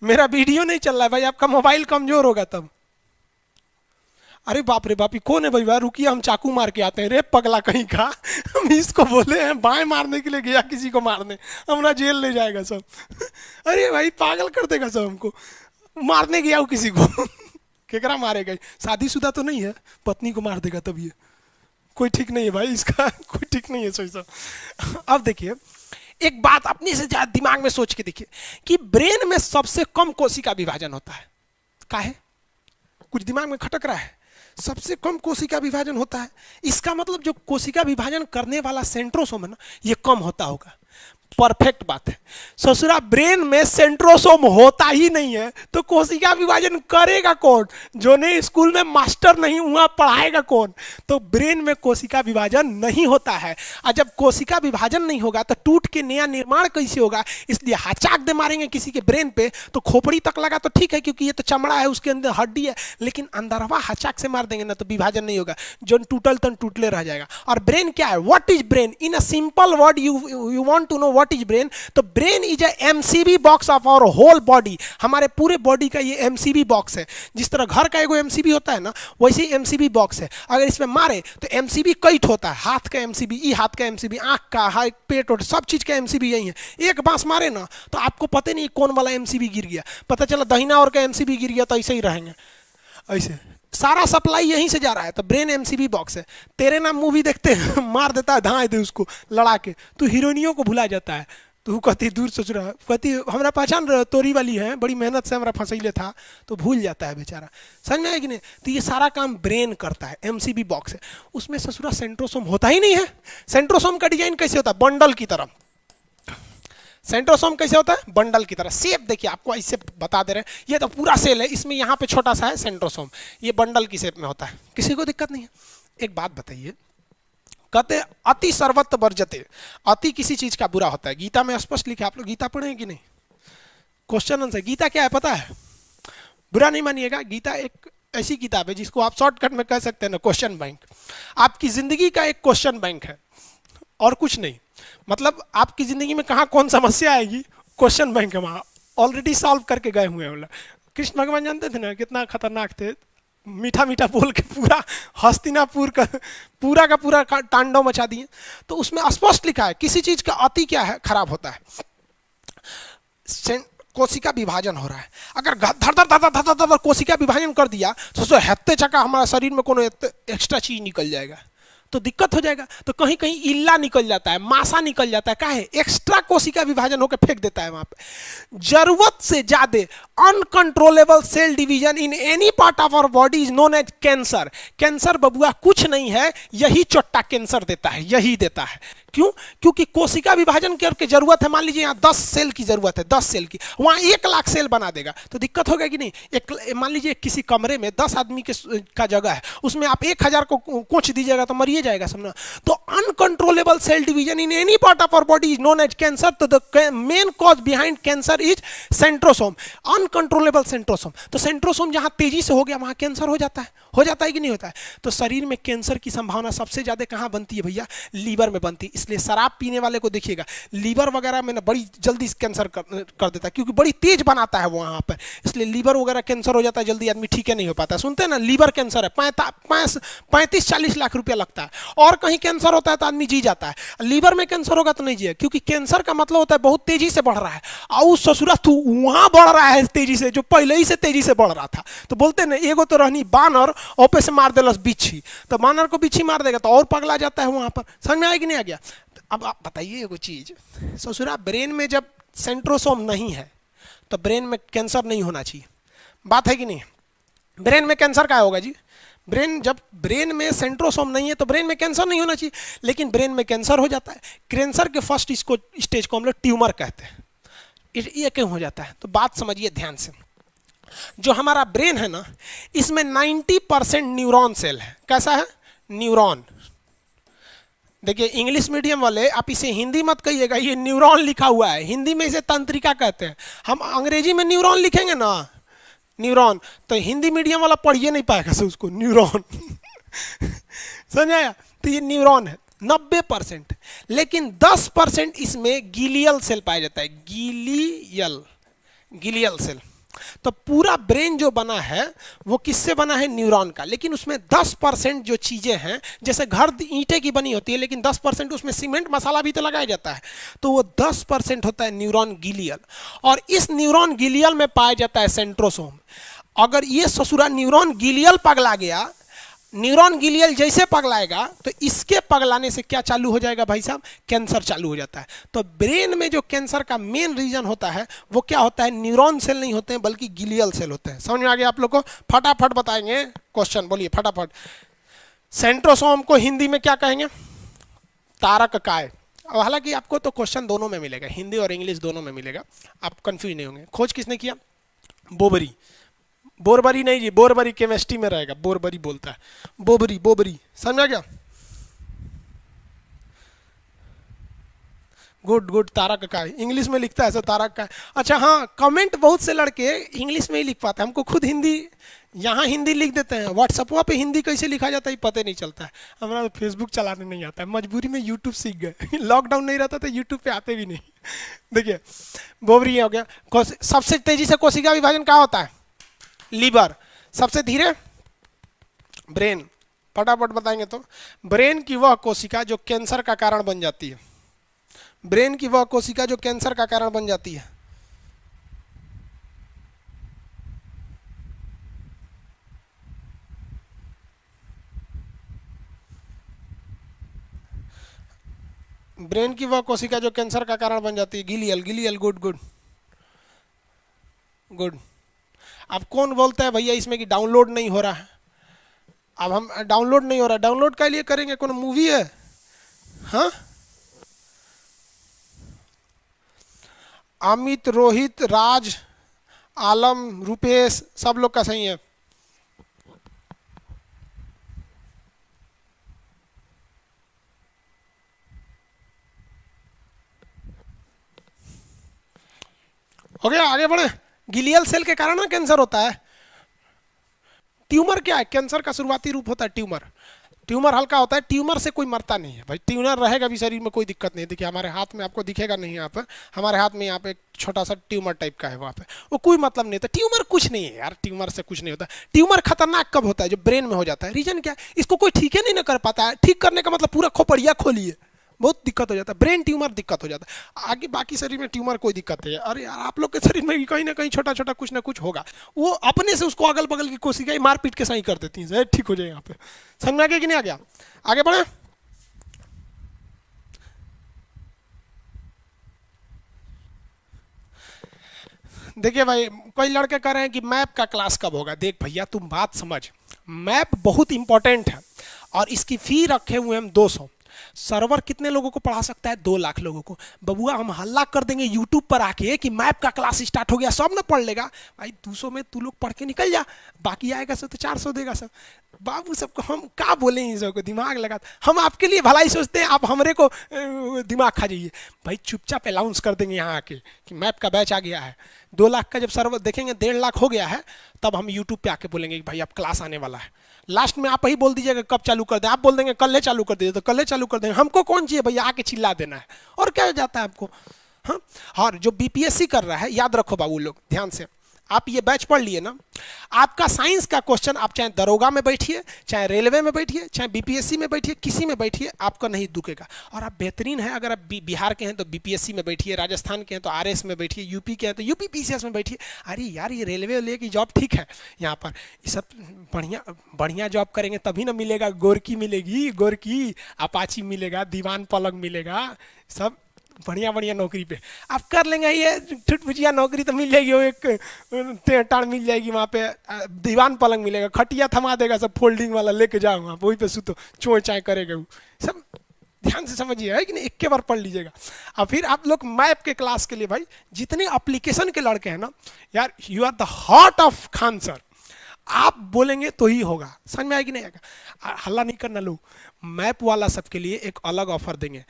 मेरा वीडियो नहीं चल रहा है भाई, आपका मोबाइल कमजोर होगा तब। अरे बाप रे बाप, कौन है भाई? रुकिए हम चाकू मार के आते हैं। रे पगला कहीं का, हम इसको बोले हैं बाएं मारने के लिए गया किसी को मारने, हमरा जेल ले जाएगा सब। अरे भाई पागल कर देगा सब, हमको मारने गया हूँ किसी को। केकरा मारेगा? शादीशुदा तो नहीं है, पत्नी को मार देगा तब। ये कोई ठीक नहीं है भाई, इसका कोई ठीक नहीं है सोच सब। अब देखिए एक बात अपने से ज्यादा दिमाग में सोच के देखिए कि ब्रेन में सबसे कम कोशिका विभाजन होता है। काहे? कुछ दिमाग में खटक रहा है? सबसे कम कोशिका विभाजन होता है, इसका मतलब जो कोशिका विभाजन करने वाला सेंट्रोसोम है ना, ये कम होता होगा। परफेक्ट बात है। ससुरा ब्रेन में सेंट्रोसोम होता ही नहीं है तो कोशिका विभाजन करेगा कौन? जो ने स्कूल में मास्टर नहीं हुआ पढ़ाएगा कौन? तो ब्रेन में कोशिका विभाजन नहीं होता है, और जब कोशिका विभाजन नहीं होगा तो टूट के नया निर्माण कैसे होगा? इसलिए हचाक दे मारेंगे किसी के ब्रेन पे तो खोपड़ी तक लगा तो ठीक है, क्योंकि ये तो चमड़ा है, उसके अंदर हड्डी है, लेकिन अंदरवा हचाक से मार देंगे ना तो विभाजन नहीं होगा, जो टूटल तन टूटले रह जाएगा। और ब्रेन क्या है? What is brain? In a simple word you want to know what is brain, तो brain is a MCB box of our whole body. हमारे पूरे बॉडी का ये एमसीबी बॉक्स है। जिस तरह घर का एगो एमसीबी होता है ना, वैसे ही एमसीबी बॉक्स है। अगर इसमें मारे तो एमसीबी कई होता है, हाथ का एमसीबी, ई हाथ का एमसीबी, आंख का, हाथ, पेट और सब चीज का एमसीबी यही है। एक बांस मारे ना तो आपको पता नहीं कौन वाला एमसीबी गिर गया, पता चला दहिना और का एमसीबी गिर गया तो ऐसे ही रहेंगे, ऐसे सारा सप्लाई यहीं से जा रहा है। तो ब्रेन एमसीबी बॉक्स है। तेरे नाम मूवी देखते हैं, मार देता है धाए दे उसको लड़ा के, तो हीरोइनियों को भुला जाता है। तो कहती दूर सोच रहा, कहती हमारा पहचान तोरी वाली है, बड़ी मेहनत से हमारा फंसैले था, तो भूल जाता है बेचारा। समझ में आया कि नहीं? तो ये सारा काम ब्रेन करता है, एमसीबी बॉक्स है। उसमें ससुरा सेंट्रोसोम होता ही नहीं है। सेंट्रोसोम का डिजाइन कैसे होता है? बंडल की तरह। सेंट्रोसोम कैसे होता है? बंडल की तरह। शेप देखिए, आपको ऐसे बता दे रहे हैं, ये तो पूरा सेल है, इसमें यहाँ पे छोटा सा है सेंट्रोसोम, ये बंडल की शेप में होता है, किसी को दिक्कत नहीं है। एक बात बताइए, कहते अति सर्वत्र वर्जते, अति किसी चीज का बुरा होता है। गीता में स्पष्ट लिखा है, आप लोग गीता पढ़े कि नहीं? Question answer. गीता क्या है पता है? बुरा नहीं मानिएगा, गीता एक ऐसी किताब है जिसको आप शॉर्टकट में कह सकते हैं ना, क्वेश्चन बैंक। आपकी जिंदगी का एक क्वेश्चन बैंक है और कुछ नहीं। मतलब आपकी जिंदगी में कहाँ कौन समस्या आएगी, क्वेश्चन बैंक है, वहां ऑलरेडी सॉल्व करके गए हुए हैं। कृष्ण भगवान जानते थे ना कितना खतरनाक थे, मीठा मीठा बोल के पूरा हस्तिनापुर का पूरा तांडव मचा दिए। तो उसमें स्पष्ट लिखा है किसी चीज का अति क्या है, खराब होता है। कोशिका विभाजन हो रहा है, अगर धर धर धर धर धर धर कोशिका विभाजन कर दिया तो हेत्ते चका हमारा शरीर में कोनो एक्स्ट्रा चीज निकल जाएगा तो दिक्कत हो जाएगा। तो कहीं कहीं इल्ला निकल जाता है, मासा निकल जाता है, क्या है? एक्स्ट्रा कोशिका विभाजन होकर फेंक देता है वहां पे। जरूरत से ज्यादा uncontrollable cell division in any part of our body is known as cancer. Cancer बबुआ कुछ नहीं है, यही चोट्टा कैंसर देता है, यही देता है। क्यों? क्योंकि कोशिका विभाजन करके जरूरत है, मान लीजिए यहाँ 10 सेल की जरूरत है, 10 सेल की, वहां 1 लाख सेल बना देगा तो दिक्कत होगा कि नहीं? मान लीजिए किसी कमरे में 10 आदमी का जगह है, उसमें आप 1000 को कोच दीजिएगा तो मरिए जाएगा, समझना। तो uncontrollable cell division in any part of our body is known as cancer. तो the main cause behind cancer is centrosome, uncontrollable centrosome. तो सेंट्रोसोम जहां तेजी से हो गया वहां कैंसर हो जाता है कि नहीं होता है? तो शरीर में कैंसर की संभावना सबसे ज्यादा कहां बनती है भैया? लीवर में बनती है। इसलिए शराब पीने वाले को देखिएगा, लीवर वगैरह में ना बड़ी जल्दी कैंसर कर देता है, क्योंकि बड़ी तेज बनाता है वो वहां पर, इसलिए लीवर वगैरह कैंसर हो जाता है जल्दी, आदमी ठीक है नहीं हो पाता। सुनते हैं ना, लीवर कैंसर है 35-40 लाख रुपया लगता है, और कहीं कैंसर होता है तो आदमी जी जाता है। लीवर में कैंसर होगा तो नहीं जिए, क्योंकि कैंसर का मतलब होता है बहुत तेजी से बढ़ रहा है, और ससुरा तू वहां बढ़ रहा है तेजी से जो पहले ही से तेजी से बढ़ रहा था। तो बोलते हैं ना, एगो तो रहनी बानर ओपे से मार देलस बिच्छी, तो बानर को बिच्छी मार देगा तो और पगला जाता है वहां पर। समझ में आया कि नहीं आ गया? अब आप बताइए एगो चीज, ससुरा ब्रेन में जब सेंट्रोसोम नहीं है तो ब्रेन में कैंसर नहीं होना चाहिए, बात है कि नहीं? ब्रेन में कैंसर क्या होगा जी? जब ब्रेन में सेंट्रोसोम नहीं है तो ब्रेन में कैंसर नहीं होना चाहिए, लेकिन ब्रेन में कैंसर हो जाता है। कैंसर के फर्स्ट स्टेज को हम लोग ट्यूमर कहते हैं। ये क्यों हो जाता है? तो बात समझिए ध्यान से। जो हमारा ब्रेन है ना, इसमें 90% न्यूरॉन सेल है। कैसा है? न्यूरॉन। देखिए इंग्लिश मीडियम वाले आप इसे हिंदी मत कहिएगा, ये न्यूरॉन लिखा हुआ है, हिंदी में इसे तंत्रिका कहते हैं। हम अंग्रेजी में न्यूरॉन लिखेंगे ना, न्यूरॉन, तो हिंदी मीडियम वाला पढ़िए नहीं पाएगा से उसको, न्यूरॉन। समझ आया? तो ये न्यूरॉन है 90%, लेकिन 10% इसमें गीलियल सेल पाया जाता है। गीलियल सेल। तो पूरा ब्रेन जो बना है वो किससे बना है? न्यूरॉन का। लेकिन उसमें 10% जो चीजें हैं, जैसे घर ईंटे की बनी होती है, लेकिन 10% उसमें सीमेंट मसाला भी तो लगाया जाता है, तो वो 10% होता है न्यूरॉन गीलियल। और इस न्यूरॉन गीलियल में पाया जाता है सेंट्रोसोम। अगर ये ससुरा न्यूरॉन गीलियल पगला गया, न्यूरॉन गीलियल जैसे पगलाएगा तो इसके पगलाने से क्या चालू हो जाएगा भाई साहब? कैंसर चालू हो जाता है। तो ब्रेन में जो कैंसर का मेन रीजन होता है वो क्या होता है? न्यूरॉन सेल नहीं होते हैं बल्कि गीलियल सेल होते हैं। समझ में आ गया आप लोग को? फटाफट बताएंगे क्वेश्चन, बोलिए फटाफट। सेंट्रोसोम को हिंदी में क्या कहेंगे? तारक काय। अब हालांकि आपको तो क्वेश्चन दोनों में मिलेगा, हिंदी और इंग्लिश दोनों में मिलेगा, आप कंफ्यूज नहीं होंगे। खोज किसने किया? बोबरी। बोरबरी नहीं जी, बोरबरी केमिस्ट्री में रहेगा, बोरबरी बोलता है, बोबरी बोबरी, समझ आ गया? Good good. तारक का है, इंग्लिश में लिखता है ऐसा, तारक का है। अच्छा हाँ, कमेंट बहुत से लड़के इंग्लिश में ही लिख पाते हैं, हमको खुद हिंदी, यहाँ हिंदी लिख देते हैं, व्हाट्सअप पे हिंदी कैसे लिखा जाता है पता नहीं चलता है। हमारा तो फेसबुक चलाने नहीं आता है, मजबूरी में यूट्यूब सीख गए। लॉकडाउन नहीं रहता तो यूट्यूब पे आते भी नहीं। देखिए बोबरी हो गया। सबसे तेजी से कोशिका विभाजन कहाँ होता है? लीवर। सबसे धीरे? ब्रेन। फटाफट बताएंगे तो, ब्रेन की वह कोशिका जो कैंसर का कारण बन जाती है, ब्रेन की वह कोशिका जो कैंसर का कारण बन जाती है। ब्रेन की वह कोशिका जो कैंसर का कारण बन जाती है, glial. Glial, good good good. अब कौन बोलता है भैया इसमें कि डाउनलोड नहीं हो रहा है? अब हम डाउनलोड नहीं हो रहा, डाउनलोड के लिए करेंगे, कौन मूवी है? हाँ, अमित, रोहित, राज, आलम, रुपेश, सब लोग का सही है। हो गया, आगे बढ़े। गिलियल सेल के कारण ना कैंसर होता है। ट्यूमर क्या है? कैंसर का शुरुआती रूप होता है ट्यूमर। ट्यूमर हल्का होता है, ट्यूमर से कोई मरता नहीं है भाई, ट्यूमर रहेगा भी शरीर में, कोई दिक्कत नहीं। देखिए हमारे हाथ में, आपको दिखेगा नहीं यहाँ पे, हमारे हाथ में यहाँ पे एक छोटा सा ट्यूमर टाइप का है, वहाँ पे वो कोई मतलब नहीं होता। ट्यूमर कुछ नहीं है यार, ट्यूमर से कुछ नहीं होता। ट्यूमर खतरनाक कब होता है? जब ब्रेन में हो जाता है। रीजन क्या है? इसको कोई ठीक ही नहीं ना कर पाता है। ठीक करने का मतलब पूरा खोपड़िया खोलिए, बहुत दिक्कत हो जाता है। ब्रेन ट्यूमर दिक्कत हो जाता है। आगे बाकी शरीर में ट्यूमर कोई दिक्कत नहीं है। अरे यार, आप लोग के शरीर में कहीं ना कहीं छोटा छोटा कुछ ना कुछ होगा, वो अपने से उसको अगल बगल की कोशिकाएं मार पीट के सही कर देती हैं, ठीक हो जाए। यहाँ पे समझ में आ गया कि नहीं आ गया? आगे बढ़े। देखिए भाई, कई लड़के कह रहे हैं कि मैप का क्लास कब होगा। देख भैया, तुम बात समझ, मैप बहुत इंपॉर्टेंट है और इसकी फी रखे हुए हम 200। सर्वर कितने लोगों को पढ़ा सकता है? 2 लाख लोगों को। बबुआ हम हल्ला कर देंगे यूट्यूब पर आके कि मैप का क्लास स्टार्ट हो गया, सब ना पढ़ लेगा भाई। 200 में तू लोग पढ़ के निकल जा, बाकी आएगा सब तो 400 देगा सब। बाबू सबको हम क्या बोले, इन सबको दिमाग लगा, हम आपके लिए भलाई सोचते हैं, आप हमरे को दिमाग खा जाइए भाई। चुपचाप अनाउंस कर देंगे यहाँ आके कि मैप का बैच आ गया है। 2 लाख का जब सर्वर देखेंगे 1.5 लाख हो गया है, तब हम यूट्यूब पे आके बोलेंगे कि भाई अब क्लास आने वाला है। लास्ट में आप ही बोल दीजिएगा कब चालू कर दें, आप बोल देंगे कल चालू कर दीजिए, तो कल चालू कर देंगे। हमको कौन चाहिए भैया, आके चिल्ला देना है और क्या हो जाता है आपको। हाँ, और जो बीपीएससी कर रहा है, याद रखो बाबू लोग ध्यान से, आप ये बैच पढ़ लिए ना, आपका साइंस का क्वेश्चन, आप चाहे दरोगा में बैठिए, चाहे रेलवे में बैठिए, चाहे बीपीएससी में बैठिए, किसी में बैठिए, आपका नहीं दुखेगा। और आप बेहतरीन है, अगर आप बिहार के हैं तो बीपीएससी में बैठिए, राजस्थान के हैं तो आरएस में बैठिए, यूपी के हैं तो यूपी पीसीएस में बैठिए। अरे यार, ये रेलवे ले की जॉब ठीक है, यहाँ पर ये सब बढ़िया बढ़िया जॉब करेंगे तभी ना मिलेगा। गोरकी मिलेगी, गोरकी, अपाची मिलेगा, दीवान पलंग मिलेगा, सब बढ़िया बढ़िया नौकरी पे आप कर लेंगे। ये ठुटपुचिया नौकरी तो मिल जाएगी, वो एक टाड़ मिल जाएगी, वहाँ पे दीवान पलंग मिलेगा, खटिया थमा देगा सब, फोल्डिंग वाला लेके जाओ वहाँ पे, वहीं पे सुतो, चोय चाय करेगा वो सब। ध्यान से समझिए है कि नहीं, एक के बार पढ़ लीजिएगा। और फिर आप लोग मैप के क्लास के लिए भाई, जितने एप्लीकेशन के लड़के हैं ना यार, you are the heart of Khan sir, आप बोलेंगे तो ही होगा। समझ में आएगी नहीं आएगा? हल्ला नहीं करना लोग। मैप वाला सबके लिए एक अलग ऑफर देंगे,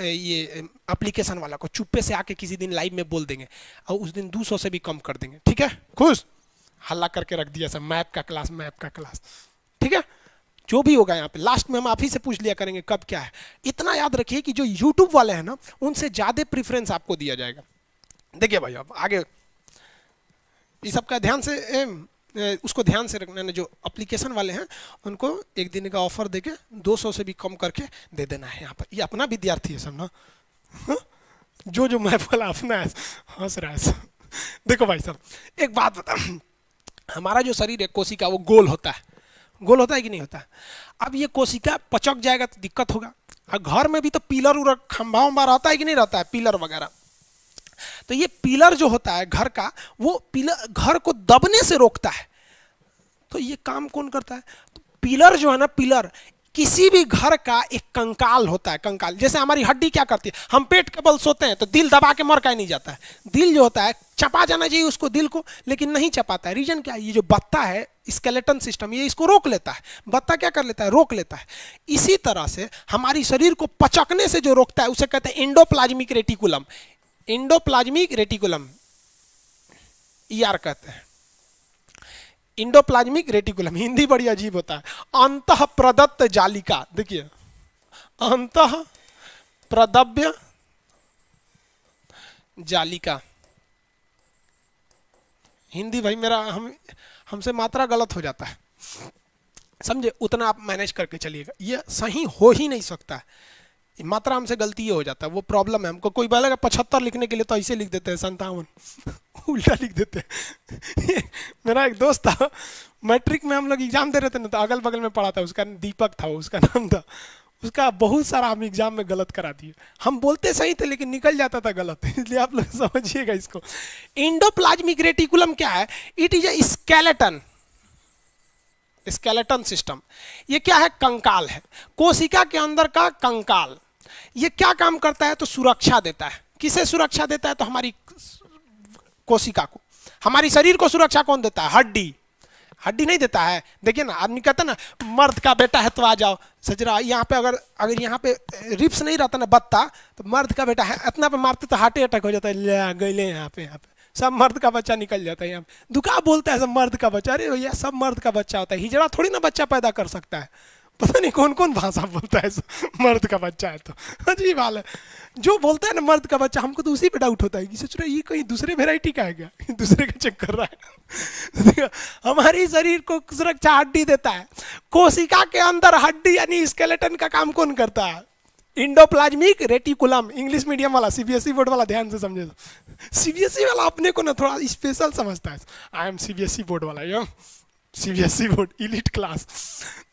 ये एप्लीकेशन वाला को चुप्पे से आके किसी दिन लाइव में बोल देंगे और उस दिन 200 से भी कम कर देंगे, ठीक है? खुश? हल्ला करके रख दिया सब, मैप का क्लास, मैप का क्लास, ठीक है? जो भी होगा यहाँ पे लास्ट में हम आप ही से पूछ लिया करेंगे कब क्या है। इतना याद रखिए कि जो यूट्यूब वाले हैं ना, उनसे ज्यादा प्रेफरेंस आपको दिया जाएगा। देखिए भाई, अब आगे इस सब का ध्यान से उसको ध्यान से रखना है। जो एप्लीकेशन वाले हैं उनको एक दिन का ऑफर देके 200 से भी कम करके दे देना है। यहाँ पर ये अपना विद्यार्थी है सब ना, जो मैप वाला अपना है, हंस रहा है। देखो भाई साहब, एक बात बता, हमारा जो शरीर है कोशिका, वो गोल होता है, गोल होता है कि नहीं होता है? अब ये कोशिका पचक जाएगा तो दिक्कत होगा। और घर में भी तो पिलर उलर खंभा उम्बा रहता है कि नहीं रहता है, पिलर वगैरह। तो ये पिलर जो होता है घर का, वो पिलर घर को दबने से रोकता है। तो ये काम कौन करता है? तो पिलर जो है ना, पिलर किसी भी घर का एक कंकाल होता है। कंकाल जैसे हमारी हड्डी क्या करती है, हम पेट के बल सोते हैं तो दिल दबा के मर का नहीं जाता है। दिल जो होता है चपा जाना चाहिए उसको, दिल को, लेकिन नहीं चपाता है। रीजन क्या है, ये जो बत्ता है स्केलेटन सिस्टम, ये इसको रोक लेता है। बत्ता क्या कर लेता है, रोक लेता है। इसी तरह से हमारी शरीर को पचकने से जो रोकता है उसे कहते हैं endoplasmic reticulum. Endoplasmic reticulum ER कहते हैं। इंडोप्लाज्मिक रेटिकुलम, हिंदी बड़ी अजीब होता है। अंतः प्रदत्त जालिका, देखिए अंतः प्रदव्य जालिका, हिंदी भाई मेरा हमसे मात्रा गलत हो जाता है, समझे, उतना आप मैनेज करके चलिएगा। ये सही हो ही नहीं सकता है, मात्रा हमसे गलती हो जाता है, वो प्रॉब्लम है हमको। कोई बोलेगा 75 लिखने के लिए तो ऐसे लिख देते हैं 57 उल्टा लिख देते हैं। मेरा एक दोस्त था, मैट्रिक में हम लोग एग्जाम दे रहे थे ना, तो अगल बगल में पढ़ा था, उसका दीपक था, उसका नाम था। उसका बहुत सारा हम एग्जाम में गलत करा दिए। हम बोलते सही थे लेकिन निकल जाता था गलत, इसलिए आप लोग समझिएगा इसको। एंडोप्लाज्मिक रेटिकुलम क्या है, it is a skeleton, skeleton system. ये क्या है, कंकाल है, कोशिका के अंदर का कंकाल। ये क्या काम करता है, तो सुरक्षा देता है। किसे सुरक्षा देता है, तो हमारी कोशिका को। हमारी शरीर को सुरक्षा कौन देता है, हड्डी। हड्डी नहीं देता है। देखिए ना, आदमी कहता है ना मर्द का बेटा है तो आ जाओ, सजरा यहाँ पे अगर यहाँ पे रिप्स नहीं रहता ना बत्ता, तो मर्द का बेटा है, इतना पे मारते तो हार्ट अटैक हो जाता है। ले गए यहाँ पे सब मर्द का बच्चा निकल जाता है। यहाँ दुका बोलता है सब मर्द का बच्चा, अरे भैया सब मर्द का बच्चा होता है, हिजड़ा थोड़ी ना बच्चा पैदा कर सकता है। पता नहीं कौन कौन भाषा बोलता है, मर्द का बच्चा है तो अजीब हाल है। जो बोलता है ना मर्द का बच्चा, हमको तो उसी पे डाउट होता है कि सोच रहे ये कहीं दूसरे वेराइटी का है क्या, दूसरे का चेक कर रहा है। हमारी शरीर को सुरक्षा हड्डी देता है। कोशिका के अंदर हड्डी यानी स्केलेटन का काम कौन करता है, इंडोप्लाज्मिक रेटिकुलम। इंग्लिश मीडियम वाला, सीबीएसई बोर्ड वाला ध्यान से समझे। सीबीएसई वाला अपने को ना थोड़ा स्पेशल समझता है। आई एम सीबीएसई बोर्ड वाला, यो सीबीएसई बोर्ड इलीट क्लास।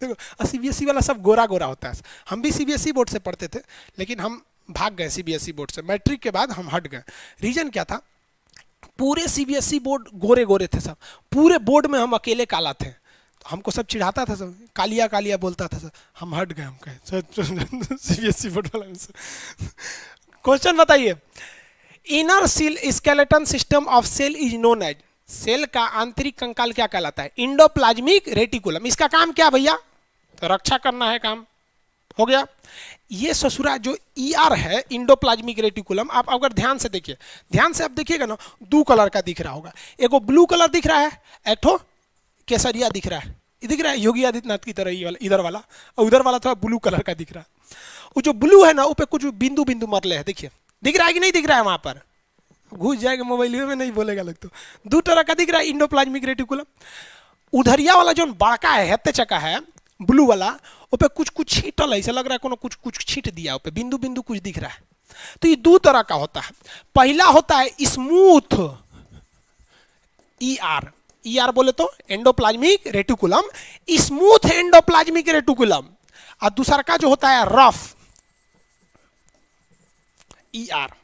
देखो सीबीएसई वाला सब गोरा गोरा होता है। हम भी सीबीएसई बोर्ड से पढ़ते थे, लेकिन हम भाग गए सीबीएसई बोर्ड से। मैट्रिक के बाद हम हट गए। रीजन क्या था, पूरे सीबीएसई बोर्ड गोरे गोरे थे सब, पूरे बोर्ड में हम अकेले काला थे। हमको सब चिढ़ाता था, सब कालिया कालिया बोलता था सब। हम हट गए, हम कहे सीबीएसई बोर्ड वाला। क्वेश्चन बताइए, inner cell skeleton system of cell is known as, cell का आंतरिक कंकाल क्या कहलाता है, इंडोप्लाज्मिक रेटिकुलम। इसका काम क्या भैया, तो रक्षा करना है, काम हो गया। ये ससुरा जो ईआर है इंडोप्लाज्मिक रेटिकुलम, आप अगर ध्यान से देखिए, ध्यान से आप देखिएगा ना, 2 कलर का दिख रहा होगा। एगो ब्लू कलर दिख रहा है, एक ठो केसरिया दिख रहा है। ये दिख रहा है योगी आदित्यनाथ की तरह, ये वाला इधर वाला, और उधर वाला थोड़ा ब्लू कलर का दिख रहा है। वो जो ब्लू है ना, वो पे कुछ बिंदु बिंदु मरले है, देखिए दिख रहा है कि नहीं दिख रहा है, वहां पर घुस जाएगा मोबाइल में, नहीं बोलेगा लोग। तो 2 तरह का दिख रहा है इंडोप्लाज्मिक रेटिकुलम। उधरिया वाला जो बड़का है, हेत्ते चका है, ब्लू वाला, वो पे कुछ कुछ छींटल है, ऐसा लग रहा है कोनो कुछ कुछ छींट दिया, वो पे बिंदु बिंदु कुछ दिख रहा है। तो ये 2 तरह का होता है। पहला होता है स्मूथ ईआर, ईआर बोले तो endoplasmic reticulum, smooth endoplasmic reticulum. और दूसरा का जो होता है रफ ईआर।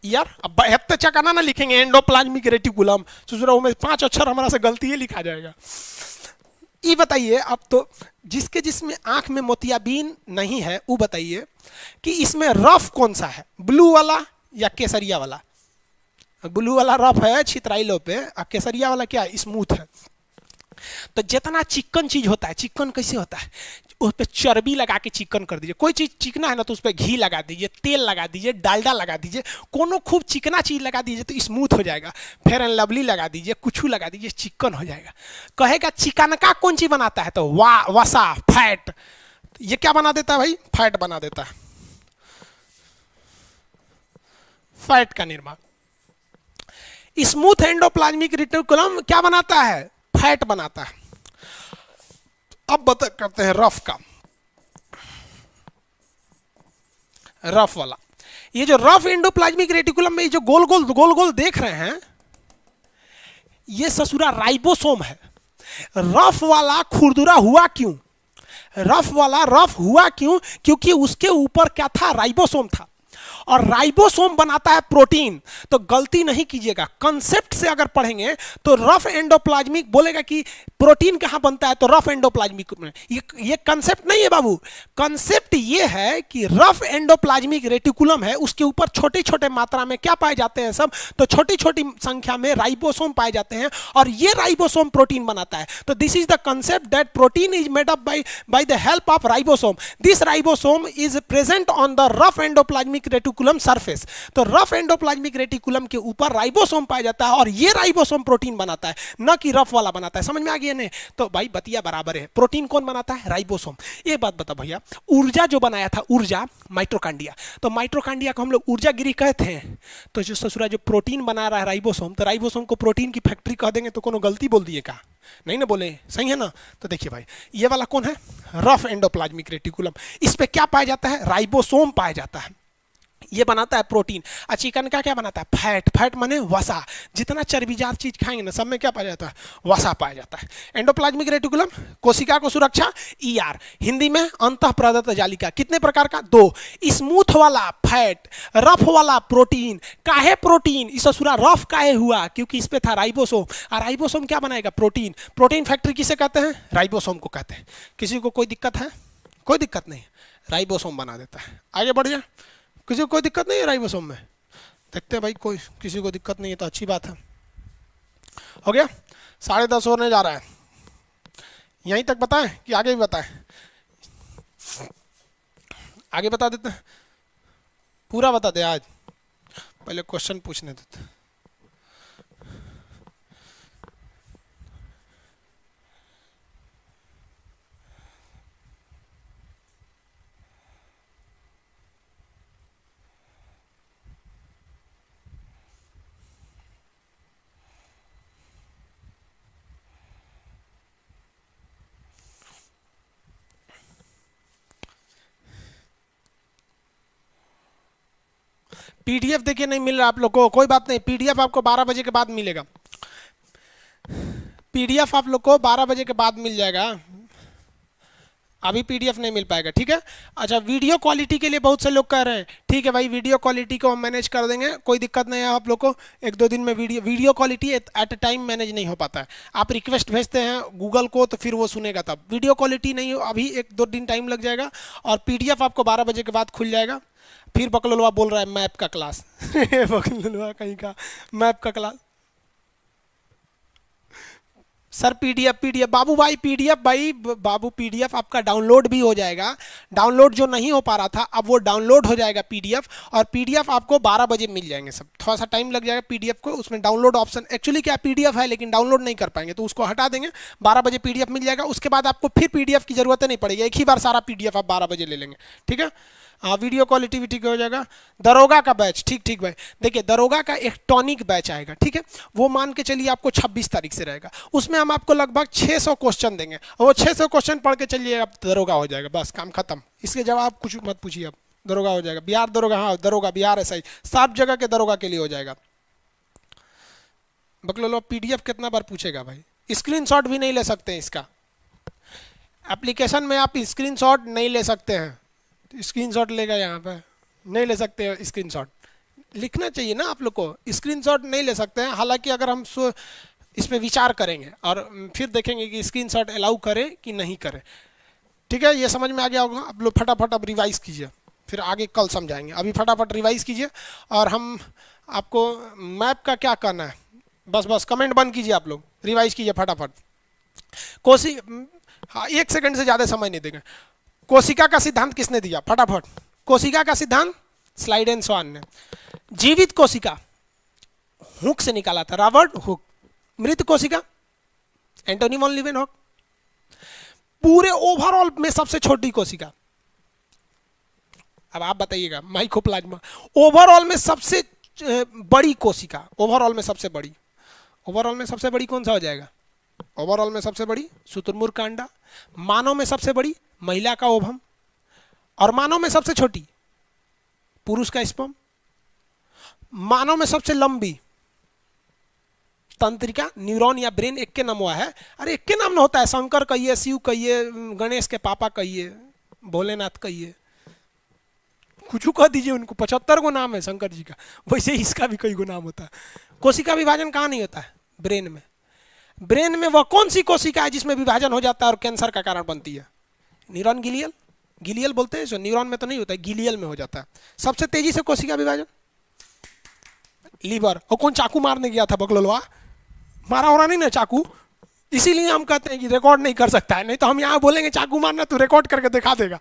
यार अब हेत्ते चका ना लिखेंगे एंडोप्लाज्मिक रेटिकुलम, सुजरा में 5 अक्षर हमारा से गलती है लिखा जाएगा। ये बताइए अब तो, जिसके जिसमें आंख में मोतियाबिंद नहीं है वो बताइए कि इसमें रफ कौन सा है, ब्लू वाला या केसरिया वाला। ब्लू वाला रफ है छितराइलों पे, और केसरिया वाला क्या है, स्मूथ है। तो जितना चिकन चीज होता है, चिकन कैसे होता है, उस पर चर्बी लगा के चिकन कर दीजिए। कोई चीज चिकना है ना तो उस पर घी लगा दीजिए, तेल लगा दीजिए, डालडा लगा दीजिए, कोनो खूब चिकना चीज लगा दीजिए तो स्मूथ हो जाएगा। फेयर एंड लवली लगा दीजिए, कुछ लगा दीजिए, चिकन हो जाएगा। कहेगा चिकनका कौन चीज बनाता है, तो वसा, फैट। ये क्या बना देता है भाई, फैट बना देता है, फैट का निर्माण। स्मूथ एंडोप्लाज्मिक रेटिकुलम क्या बनाता है, फैट बनाता है। अब बता करते हैं रफ का, रफ वाला। ये जो रफ एंडोप्लाज्मिक रेटिकुलम में जो गोल गोल देख रहे हैं, ये ससुरा राइबोसोम है। रफ वाला खुरदुरा हुआ क्यों, रफ वाला रफ हुआ क्यों, क्योंकि उसके ऊपर क्या था, राइबोसोम था। और राइबोसोम बनाता है प्रोटीन। तो गलती नहीं कीजिएगा, कंसेप्ट से अगर पढ़ेंगे तो रफ एंडोप्लाज्मिक बोलेगा कि प्रोटीन कहां बनता है, तो रफ एंडोप्लाज्मिक में। ये कंसेप्ट नहीं है बाबू, कंसेप्ट ये है कि रफ एंडोप्लाज्मिक रेटिकुलम है, उसके ऊपर छोटे छोटे मात्रा में क्या पाए जाते हैं सब, तो छोटी छोटी संख्या में राइबोसोम पाए जाते हैं और ये राइबोसोम प्रोटीन बनाता है। तो this is the concept that protein is made up by the help of ribosome. This ribosome is present on the rough endoplasmic reticulum surface. तो रफ एंडोप्लाज्मिक रेटिकुलम के ऊपर राइबोसोम पाया जाता है और ये राइबोसोम प्रोटीन बनाता है, न कि रफ वाला बनाता है। समझ में आ गया नहीं? तो भाई बतिया बराबर है। प्रोटीन कौन बनाता है? राइबोसोम। एक बात बता भैया, ऊर्जा जो बनाया था, ऊर्जा माइटोकांड्रिया, तो माइटोकांड्रिया को हम लोग ऊर्जा गिरी कहते हैं। तो जो ससुरा जो प्रोटीन बना रहा है राइबोसोम, तो राइबोसोम को प्रोटीन की फैक्ट्री कह देंगे तो कोनो गलती बोल दिए का? नहीं ना बोले, सही है ना? तो देखिए भाई, ये वाला कौन है? Rough endoplasmic reticulum. इस पे क्या पाया जाता है? राइबोसोम पाया जाता है, ये बनाता है प्रोटीन। और चिकन का क्या बनाता है? फैट। फैट माने वसा। जितना चर्बीदार चीज खाएंगे ना, सब में क्या पाया जाता है? वसा पाया जाता है। एंडोप्लाज्मिक रेटिकुलम कोशिका को सुरक्षा, ईआर हिंदी में अंतः प्रदत्त जालिका। कितने प्रकार का? 2। स्मूथ वाला फैट, रफ वाला प्रोटीन। काहे प्रोटीन? इस ससुरा रफ काहे हुआ? क्योंकि इस पे था राइबोसोम। और राइबोसोम क्या बनाएगा? प्रोटीन। प्रोटीन फैक्ट्री किसे कहते हैं? राइबोसोम को कहते हैं। किसी को कोई दिक्कत है? कोई दिक्कत नहीं, राइबोसोम बना देता है। आगे बढ़ जाए। किसी को कोई दिक्कत नहीं है राइबोसोम में? देखते हैं भाई, कोई किसी को दिक्कत नहीं है तो अच्छी बात है। हो गया, 10:30 होने जा रहा है। यहीं तक बताएं कि आगे भी बताएं? आगे बता देते हैं, पूरा बता दे आज। पहले क्वेश्चन पूछने देते हैं। पीडीएफ देखिए नहीं मिल रहा आप लोग को, कोई बात नहीं, पीडीएफ आपको 12 बजे के बाद मिलेगा। पीडीएफ आप लोग को 12 बजे के बाद मिल जाएगा, अभी पीडीएफ नहीं मिल पाएगा, ठीक है? अच्छा, वीडियो क्वालिटी के लिए बहुत से लोग कह रहे हैं, ठीक है भाई, वीडियो क्वालिटी को हम मैनेज कर देंगे, कोई दिक्कत नहीं है आप लोग को। 1-2 दिन में video quality at a time manage नहीं हो पाता है। आप रिक्वेस्ट भेजते हैं गूगल को तो फिर वो सुनेगा, तब वीडियो क्वालिटी नहीं हो, अभी 1-2 दिन टाइम लग जाएगा। और पीडीएफ आपको 12 बजे के बाद खुल जाएगा। फिर बकलोलवा बोल रहा है मैप का क्लास बकलोलवा कहीं का मैप का क्लास। सर पीडीएफ बाबू भाई, पीडीएफ भाई बाबू, पीडीएफ आपका डाउनलोड भी हो जाएगा। डाउनलोड जो नहीं हो पा रहा था, अब वो डाउनलोड हो जाएगा पीडीएफ। और पीडीएफ आपको 12 बजे मिल जाएंगे सब। थोड़ा सा टाइम लग जाएगा पीडीएफ को, उसमें डाउनलोड ऑप्शन, एक्चुअली क्या पीडीएफ है लेकिन डाउनलोड नहीं कर पाएंगे, तो उसको हटा देंगे। 12 बजे पीडीएफ मिल जाएगा, उसके बाद आपको फिर पीडीएफ की जरूरत नहीं पड़ेगी, एक ही बार सारा पीडीएफ आप 12 बजे ले लेंगे, ठीक है? हाँ, वीडियो क्वालिटी भी ठीक हो जाएगा। दरोगा का बैच, ठीक भाई, देखिए दरोगा का एक टॉनिक बैच आएगा, ठीक है? वो मान के चलिए आपको 26 तारीख से रहेगा। उसमें हम आपको लगभग 600 क्वेश्चन देंगे और वो 600 क्वेश्चन पढ़ के चलिए, आप दरोगा हो जाएगा, बस काम खत्म। इसके जवाब कुछ मत पूछिए, अब दरोगा हो जाएगा। बिहार दरोगा, हाँ दरोगा बिहार ऐसा ही 7 जगह के दरोगा के लिए हो जाएगा। बकलोलो पीडीएफ कितना बार पूछेगा भाई? स्क्रीनशॉट भी नहीं ले सकते हैं इसका, एप्लीकेशन में आप स्क्रीनशॉट नहीं ले सकते हैं। स्क्रीनशॉट लेगा यहाँ पे, नहीं ले सकते हैं स्क्रीनशॉट। लिखना चाहिए ना आप लोग को, स्क्रीनशॉट नहीं ले सकते हैं। हालांकि अगर हम इस पे विचार करेंगे और फिर देखेंगे कि स्क्रीनशॉट अलाउ करें कि नहीं करें, ठीक है? ये समझ में आ गया होगा। आप लोग फटाफट अब रिवाइज कीजिए, फिर आगे कल समझाएंगे। अभी फटाफट रिवाइज कीजिए और हम आपको मैप का क्या करना है, बस कमेंट बंद कीजिए, आप लोग रिवाइज कीजिए फटाफट। हाँ, 1 सेकंड से ज़्यादा समय नहीं देंगे। कोशिका का सिद्धांत किसने दिया? फटाफट। कोशिका का सिद्धांत स्लाइड एंड स्वान ने। जीवित कोशिका हुक से निकाला था, रॉबर्ट हुक। मृत कोशिका एंटोनी वॉन लीवेनहॉक। पूरे ओवरऑल में सबसे छोटी कोशिका, अब आप बताइएगा, माइकोप्लाज्मा। ओवरऑल में सबसे बड़ी कोशिका, ओवरऑल में सबसे बड़ी, ओवरऑल में सबसे बड़ी कौन सा हो जाएगा? ओवरऑल में सबसे बड़ी शुतुरमुर्ग का अंडा। मानव में सबसे बड़ी महिला का ओवम। और मानव में सबसे छोटी पुरुष का स्पर्म। मानव में सबसे लंबी तंत्रिका, न्यूरॉन या ब्रेन, एक के नाम हुआ है। अरे एक के नाम ना होता है, शंकर कहिए, शिव कहिए, गणेश के पापा कहिए, भोलेनाथ कहिए, कुछ कह दीजिए उनको, 75 गो नाम है शंकर जी का, वैसे ही इसका भी कई गो नाम होता है। कोशिका विभाजन कहाँ नहीं होता है? ब्रेन में। ब्रेन में वह कौन सी कोशिका है जिसमें विभाजन हो जाता है और कैंसर का कारण बनती है? न्यूरॉन गिलियल, गिलियल बोलते हैं, जो न्यूरॉन में तो नहीं होता है, गिलियल में हो जाता है। सबसे तेजी से कोशिका विभाजन लीवर। और कौन चाकू मारने गया था बगलोलवा? मारा हो रहा नहीं ना चाकू, इसीलिए हम कहते हैं कि रिकॉर्ड नहीं कर सकता है, नहीं तो हम यहाँ बोलेंगे चाकू मारना, तू रिकॉर्ड करके दिखा देगा।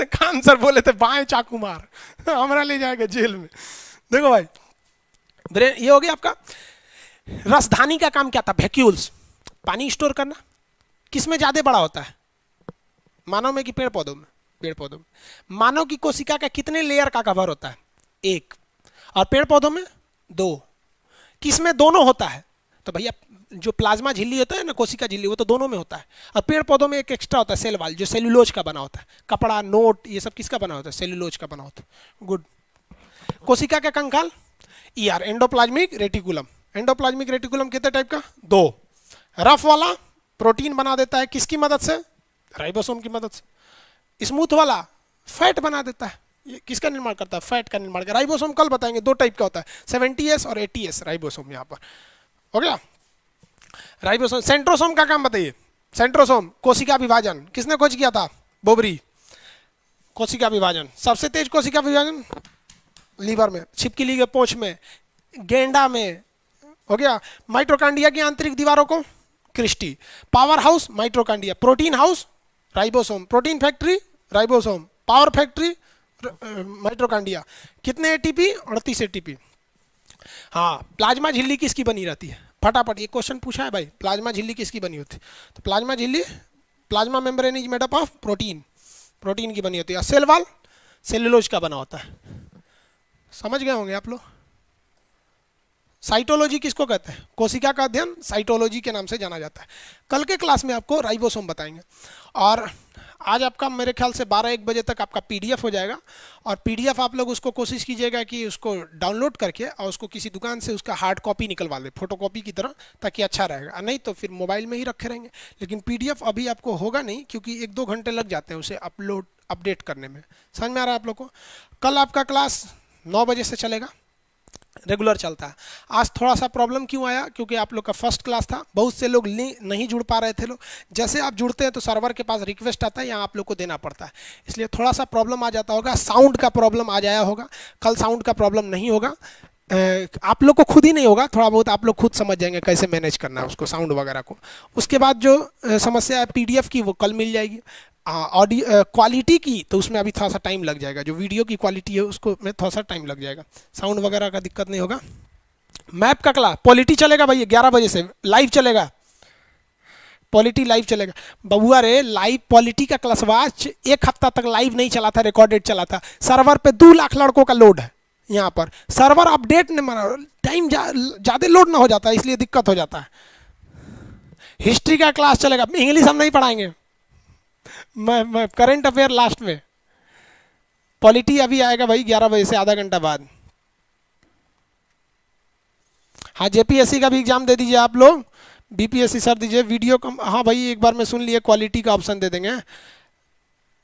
खान सर बोले थे बाएं चाकू मार, हमारा ले जाएगा जेल में। देखो भाई, ब्रेन ये हो गया आपका। रसधानी का काम क्या था? वैक्यूल्स, पानी स्टोर करना। किसमें ज्यादा बड़ा होता है? मानव में कि पेड़ पौधों में? पेड़ पौधों में। मानव की कोशिका का कितने लेयर का कवर होता है? 1। और पेड़ पौधों में 2। किसमें दोनों होता है? तो भैया जो प्लाज्मा झिल्ली होता है ना, कोशिका झिल्ली, वो तो दोनों में होता है। और पेड़ पौधों में एक एक्स्ट्रा होता है, सेल वाल, जो सेल्यूलोज का बना होता है। कपड़ा, नोट, ये सब किसका बना होता है? सेल्यूलोज का बना होता है। गुड। कोशिका का कंकाल ER, endoplasmic reticulum. Endoplasmic reticulum कितने टाइप का? 2। रफ वाला प्रोटीन बना देता है, किसकी मदद से? राइबोसोम की मदद से। स्मूथ वाला फैट बना देता है, ये किसका निर्माण करता है? फैट का निर्माण करता है। राइबोसोम कल बताएंगे, 2 टाइप का होता है, 70S और 80S राइबोसोम। यहाँ पर हो गया राइबोसोम। सेंट्रोसोम का काम बताइए। सेंट्रोसोम, कोशिका विभाजन, किसने खोज किया था? बोबरी। कोशिका विभाजन, सबसे तेज कोशिका विभाजन लीवर में, छिपकली के पोंछ में, गेंडा में। हो गया। माइटोकांड्रिया की आंतरिक दीवारों को cristae. Power house mitochondria. Protein house ribosome. Protein factory ribosome. Power factory mitochondria. कितने ATP? 38 ATP। हाँ, प्लाज्मा झिल्ली किसकी बनी रहती है? फटाफट ये क्वेश्चन पूछा है भाई, प्लाज्मा झिल्ली किसकी बनी होती है? तो प्लाज्मा झिल्ली, plasma membrane is made up of protein, protein की बनी होती है। सेल वॉल सेल्यूलोज का बना होता है। समझ गए होंगे आप लोग। साइटोलॉजी किसको कहते हैं? कोशिका का अध्ययन साइटोलॉजी के नाम से जाना जाता है। कल के क्लास में आपको राइबोसोम बताएंगे। और आज आपका मेरे ख्याल से 12-1 बजे तक आपका PDF हो जाएगा। और PDF आप लोग उसको कोशिश कीजिएगा कि उसको डाउनलोड करके और उसको किसी दुकान से उसका हार्ड कॉपी निकलवा ले, फोटोकॉपी की तरह, ताकि अच्छा रहेगा। नहीं तो फिर मोबाइल में ही रखे रहेंगे। लेकिन PDF अभी आपको होगा नहीं, क्योंकि 1-2 घंटे लग जाते हैं उसे अपडेट करने में। समझ में आ रहा है आप लोग को? कल आपका क्लास 9 बजे से चलेगा, रेगुलर चलता है। आज थोड़ा सा प्रॉब्लम क्यों आया? क्योंकि आप लोग का फर्स्ट क्लास था, बहुत से लोग नहीं जुड़ पा रहे थे लोग। जैसे आप जुड़ते हैं तो सर्वर के पास रिक्वेस्ट आता है, यहाँ आप लोग को देना पड़ता है, इसलिए थोड़ा सा प्रॉब्लम आ जाता होगा। साउंड का प्रॉब्लम आ जाया होगा। कल साउंड का प्रॉब्लम नहीं होगा, आप लोग को खुद ही नहीं होगा, थोड़ा बहुत आप लोग खुद समझ जाएंगे कैसे मैनेज करना है उसको, साउंड वगैरह को। उसके बाद जो समस्या है PDF की, वो कल मिल जाएगी। ऑडियो क्वालिटी की तो उसमें अभी थोड़ा सा टाइम लग जाएगा, जो वीडियो की क्वालिटी है उसको में थोड़ा सा टाइम लग जाएगा। साउंड वगैरह का दिक्कत नहीं होगा। मैप का क्लास पॉलिटी चलेगा भैया 11 बजे से, लाइव चलेगा। पॉलिटी लाइव चलेगा बबुआ रे। लाइव पॉलिटी का क्लास 1 हफ्ता तक लाइव नहीं चला था, रिकॉर्डेड चला था। सर्वर पे 2 लाख लड़कों का लोड है। यहाँ पर सर्वर अपडेट नहीं मारा, टाइम ज़्यादा लोड ना हो जाता है, इसलिए दिक्कत हो जाता है। हिस्ट्री का क्लास चलेगा। इंग्लिश हम नहीं पढ़ाएंगे, मैं करंट अफेयर लास्ट में। पॉलिटी अभी आएगा भाई 11 बजे से, आधा घंटा बाद। हाँ, JPSC का भी एग्जाम दे दीजिए आप लोग। BPSC सर दीजिए वीडियो कम। हाँ भाई, एक बार में सुन लिए, क्वालिटी का ऑप्शन दे देंगे।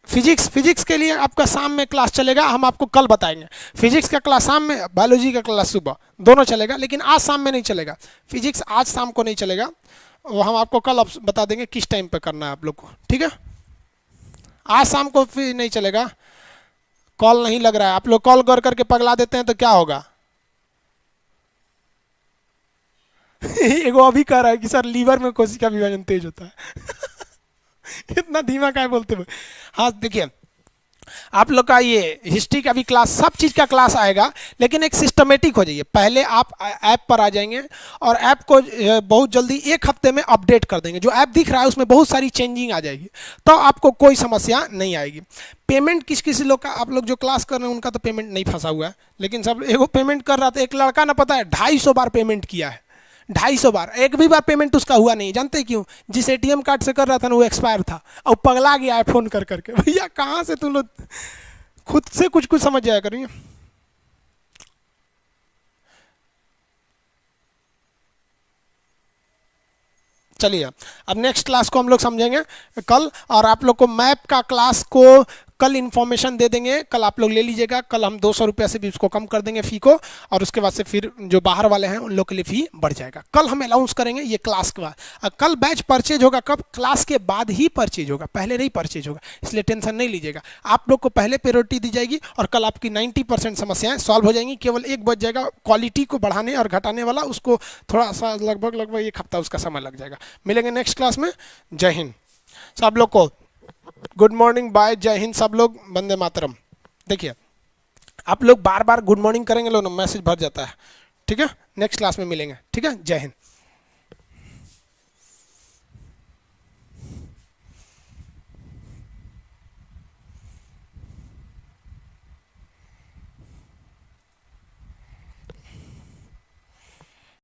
फिजिक्स के लिए आपका शाम में क्लास चलेगा, हम आपको कल बताएंगे। फिजिक्स का क्लास शाम में, बायोलॉजी का क्लास सुबह, दोनों चलेगा। लेकिन आज शाम में नहीं चलेगा, फिजिक्स आज शाम को नहीं चलेगा, वो हम आपको कल बता देंगे किस टाइम पे करना है आप लोग को, ठीक है? आज शाम को फिर नहीं चलेगा, कॉल नहीं लग रहा है। आप लोग कॉल कर करके पगला देते हैं तो क्या होगा? एगो अभी कह रहा है कि सर लीवर में कोशिका विभाजन तेज होता है। इतना धीमा क्या बोलते हुए? हाँ देखिए, आप लोग का ये हिस्ट्री का भी क्लास, सब चीज़ का क्लास आएगा, लेकिन एक सिस्टमेटिक हो जाइए। पहले आप ऐप पर आ जाएंगे और ऐप को बहुत जल्दी 1 हफ्ते में अपडेट कर देंगे। जो ऐप दिख रहा है उसमें बहुत सारी चेंजिंग आ जाएगी, तो आपको कोई समस्या नहीं आएगी। पेमेंट किसी लोग का, आप लोग जो क्लास कर रहे हैं उनका तो पेमेंट नहीं फंसा हुआ है, लेकिन सब एगो पेमेंट कर रहा था। एक लड़का ना, पता है 250 बार पेमेंट किया है, 250 बार, एक भी बार पेमेंट उसका हुआ नहीं। जानते क्यों? जिस ATM कार्ड से कर रहा था ना, वो एक्सपायर था और पगला गया है फ़ोन कर करके। भैया कहाँ से तुम लोग खुद से कुछ समझ जाया करेंगे। चलिए अब नेक्स्ट क्लास को हम लोग समझेंगे कल। और आप लोग को मैप का क्लास को कल इन्फॉर्मेशन दे देंगे, कल आप लोग ले लीजिएगा, कल हम 200 रुपया से भी उसको कम कर देंगे फी को, और उसके बाद से फिर जो बाहर वाले हैं उन लोग के लिए फी बढ़ जाएगा। कल हम अनाउंस करेंगे ये क्लास के बाद। कल बैच परचेज होगा कब? क्लास के बाद ही परचेज होगा, पहले नहीं परचेज होगा, इसलिए टेंशन नहीं लीजिएगा। आप लोग को पहले प्रायोरिटी दी जाएगी और कल आपकी 90% समस्याएं सॉल्व हो जाएंगी। केवल एक बच जाएगा क्वालिटी को बढ़ाने और घटाने वाला, उसको थोड़ा सा लगभग एक हफ्ता उसका समय लग जाएगा। मिलेंगे नेक्स्ट क्लास में। जय हिंद सब लोग को, गुड मॉर्निंग, बाय, जय हिंद सब लोग, वंदे मातरम। देखिए आप लोग बार बार गुड मॉर्निंग करेंगे लोग ना, मैसेज भर जाता है। ठीक है, नेक्स्ट क्लास में मिलेंगे। ठीक है, जय हिंद।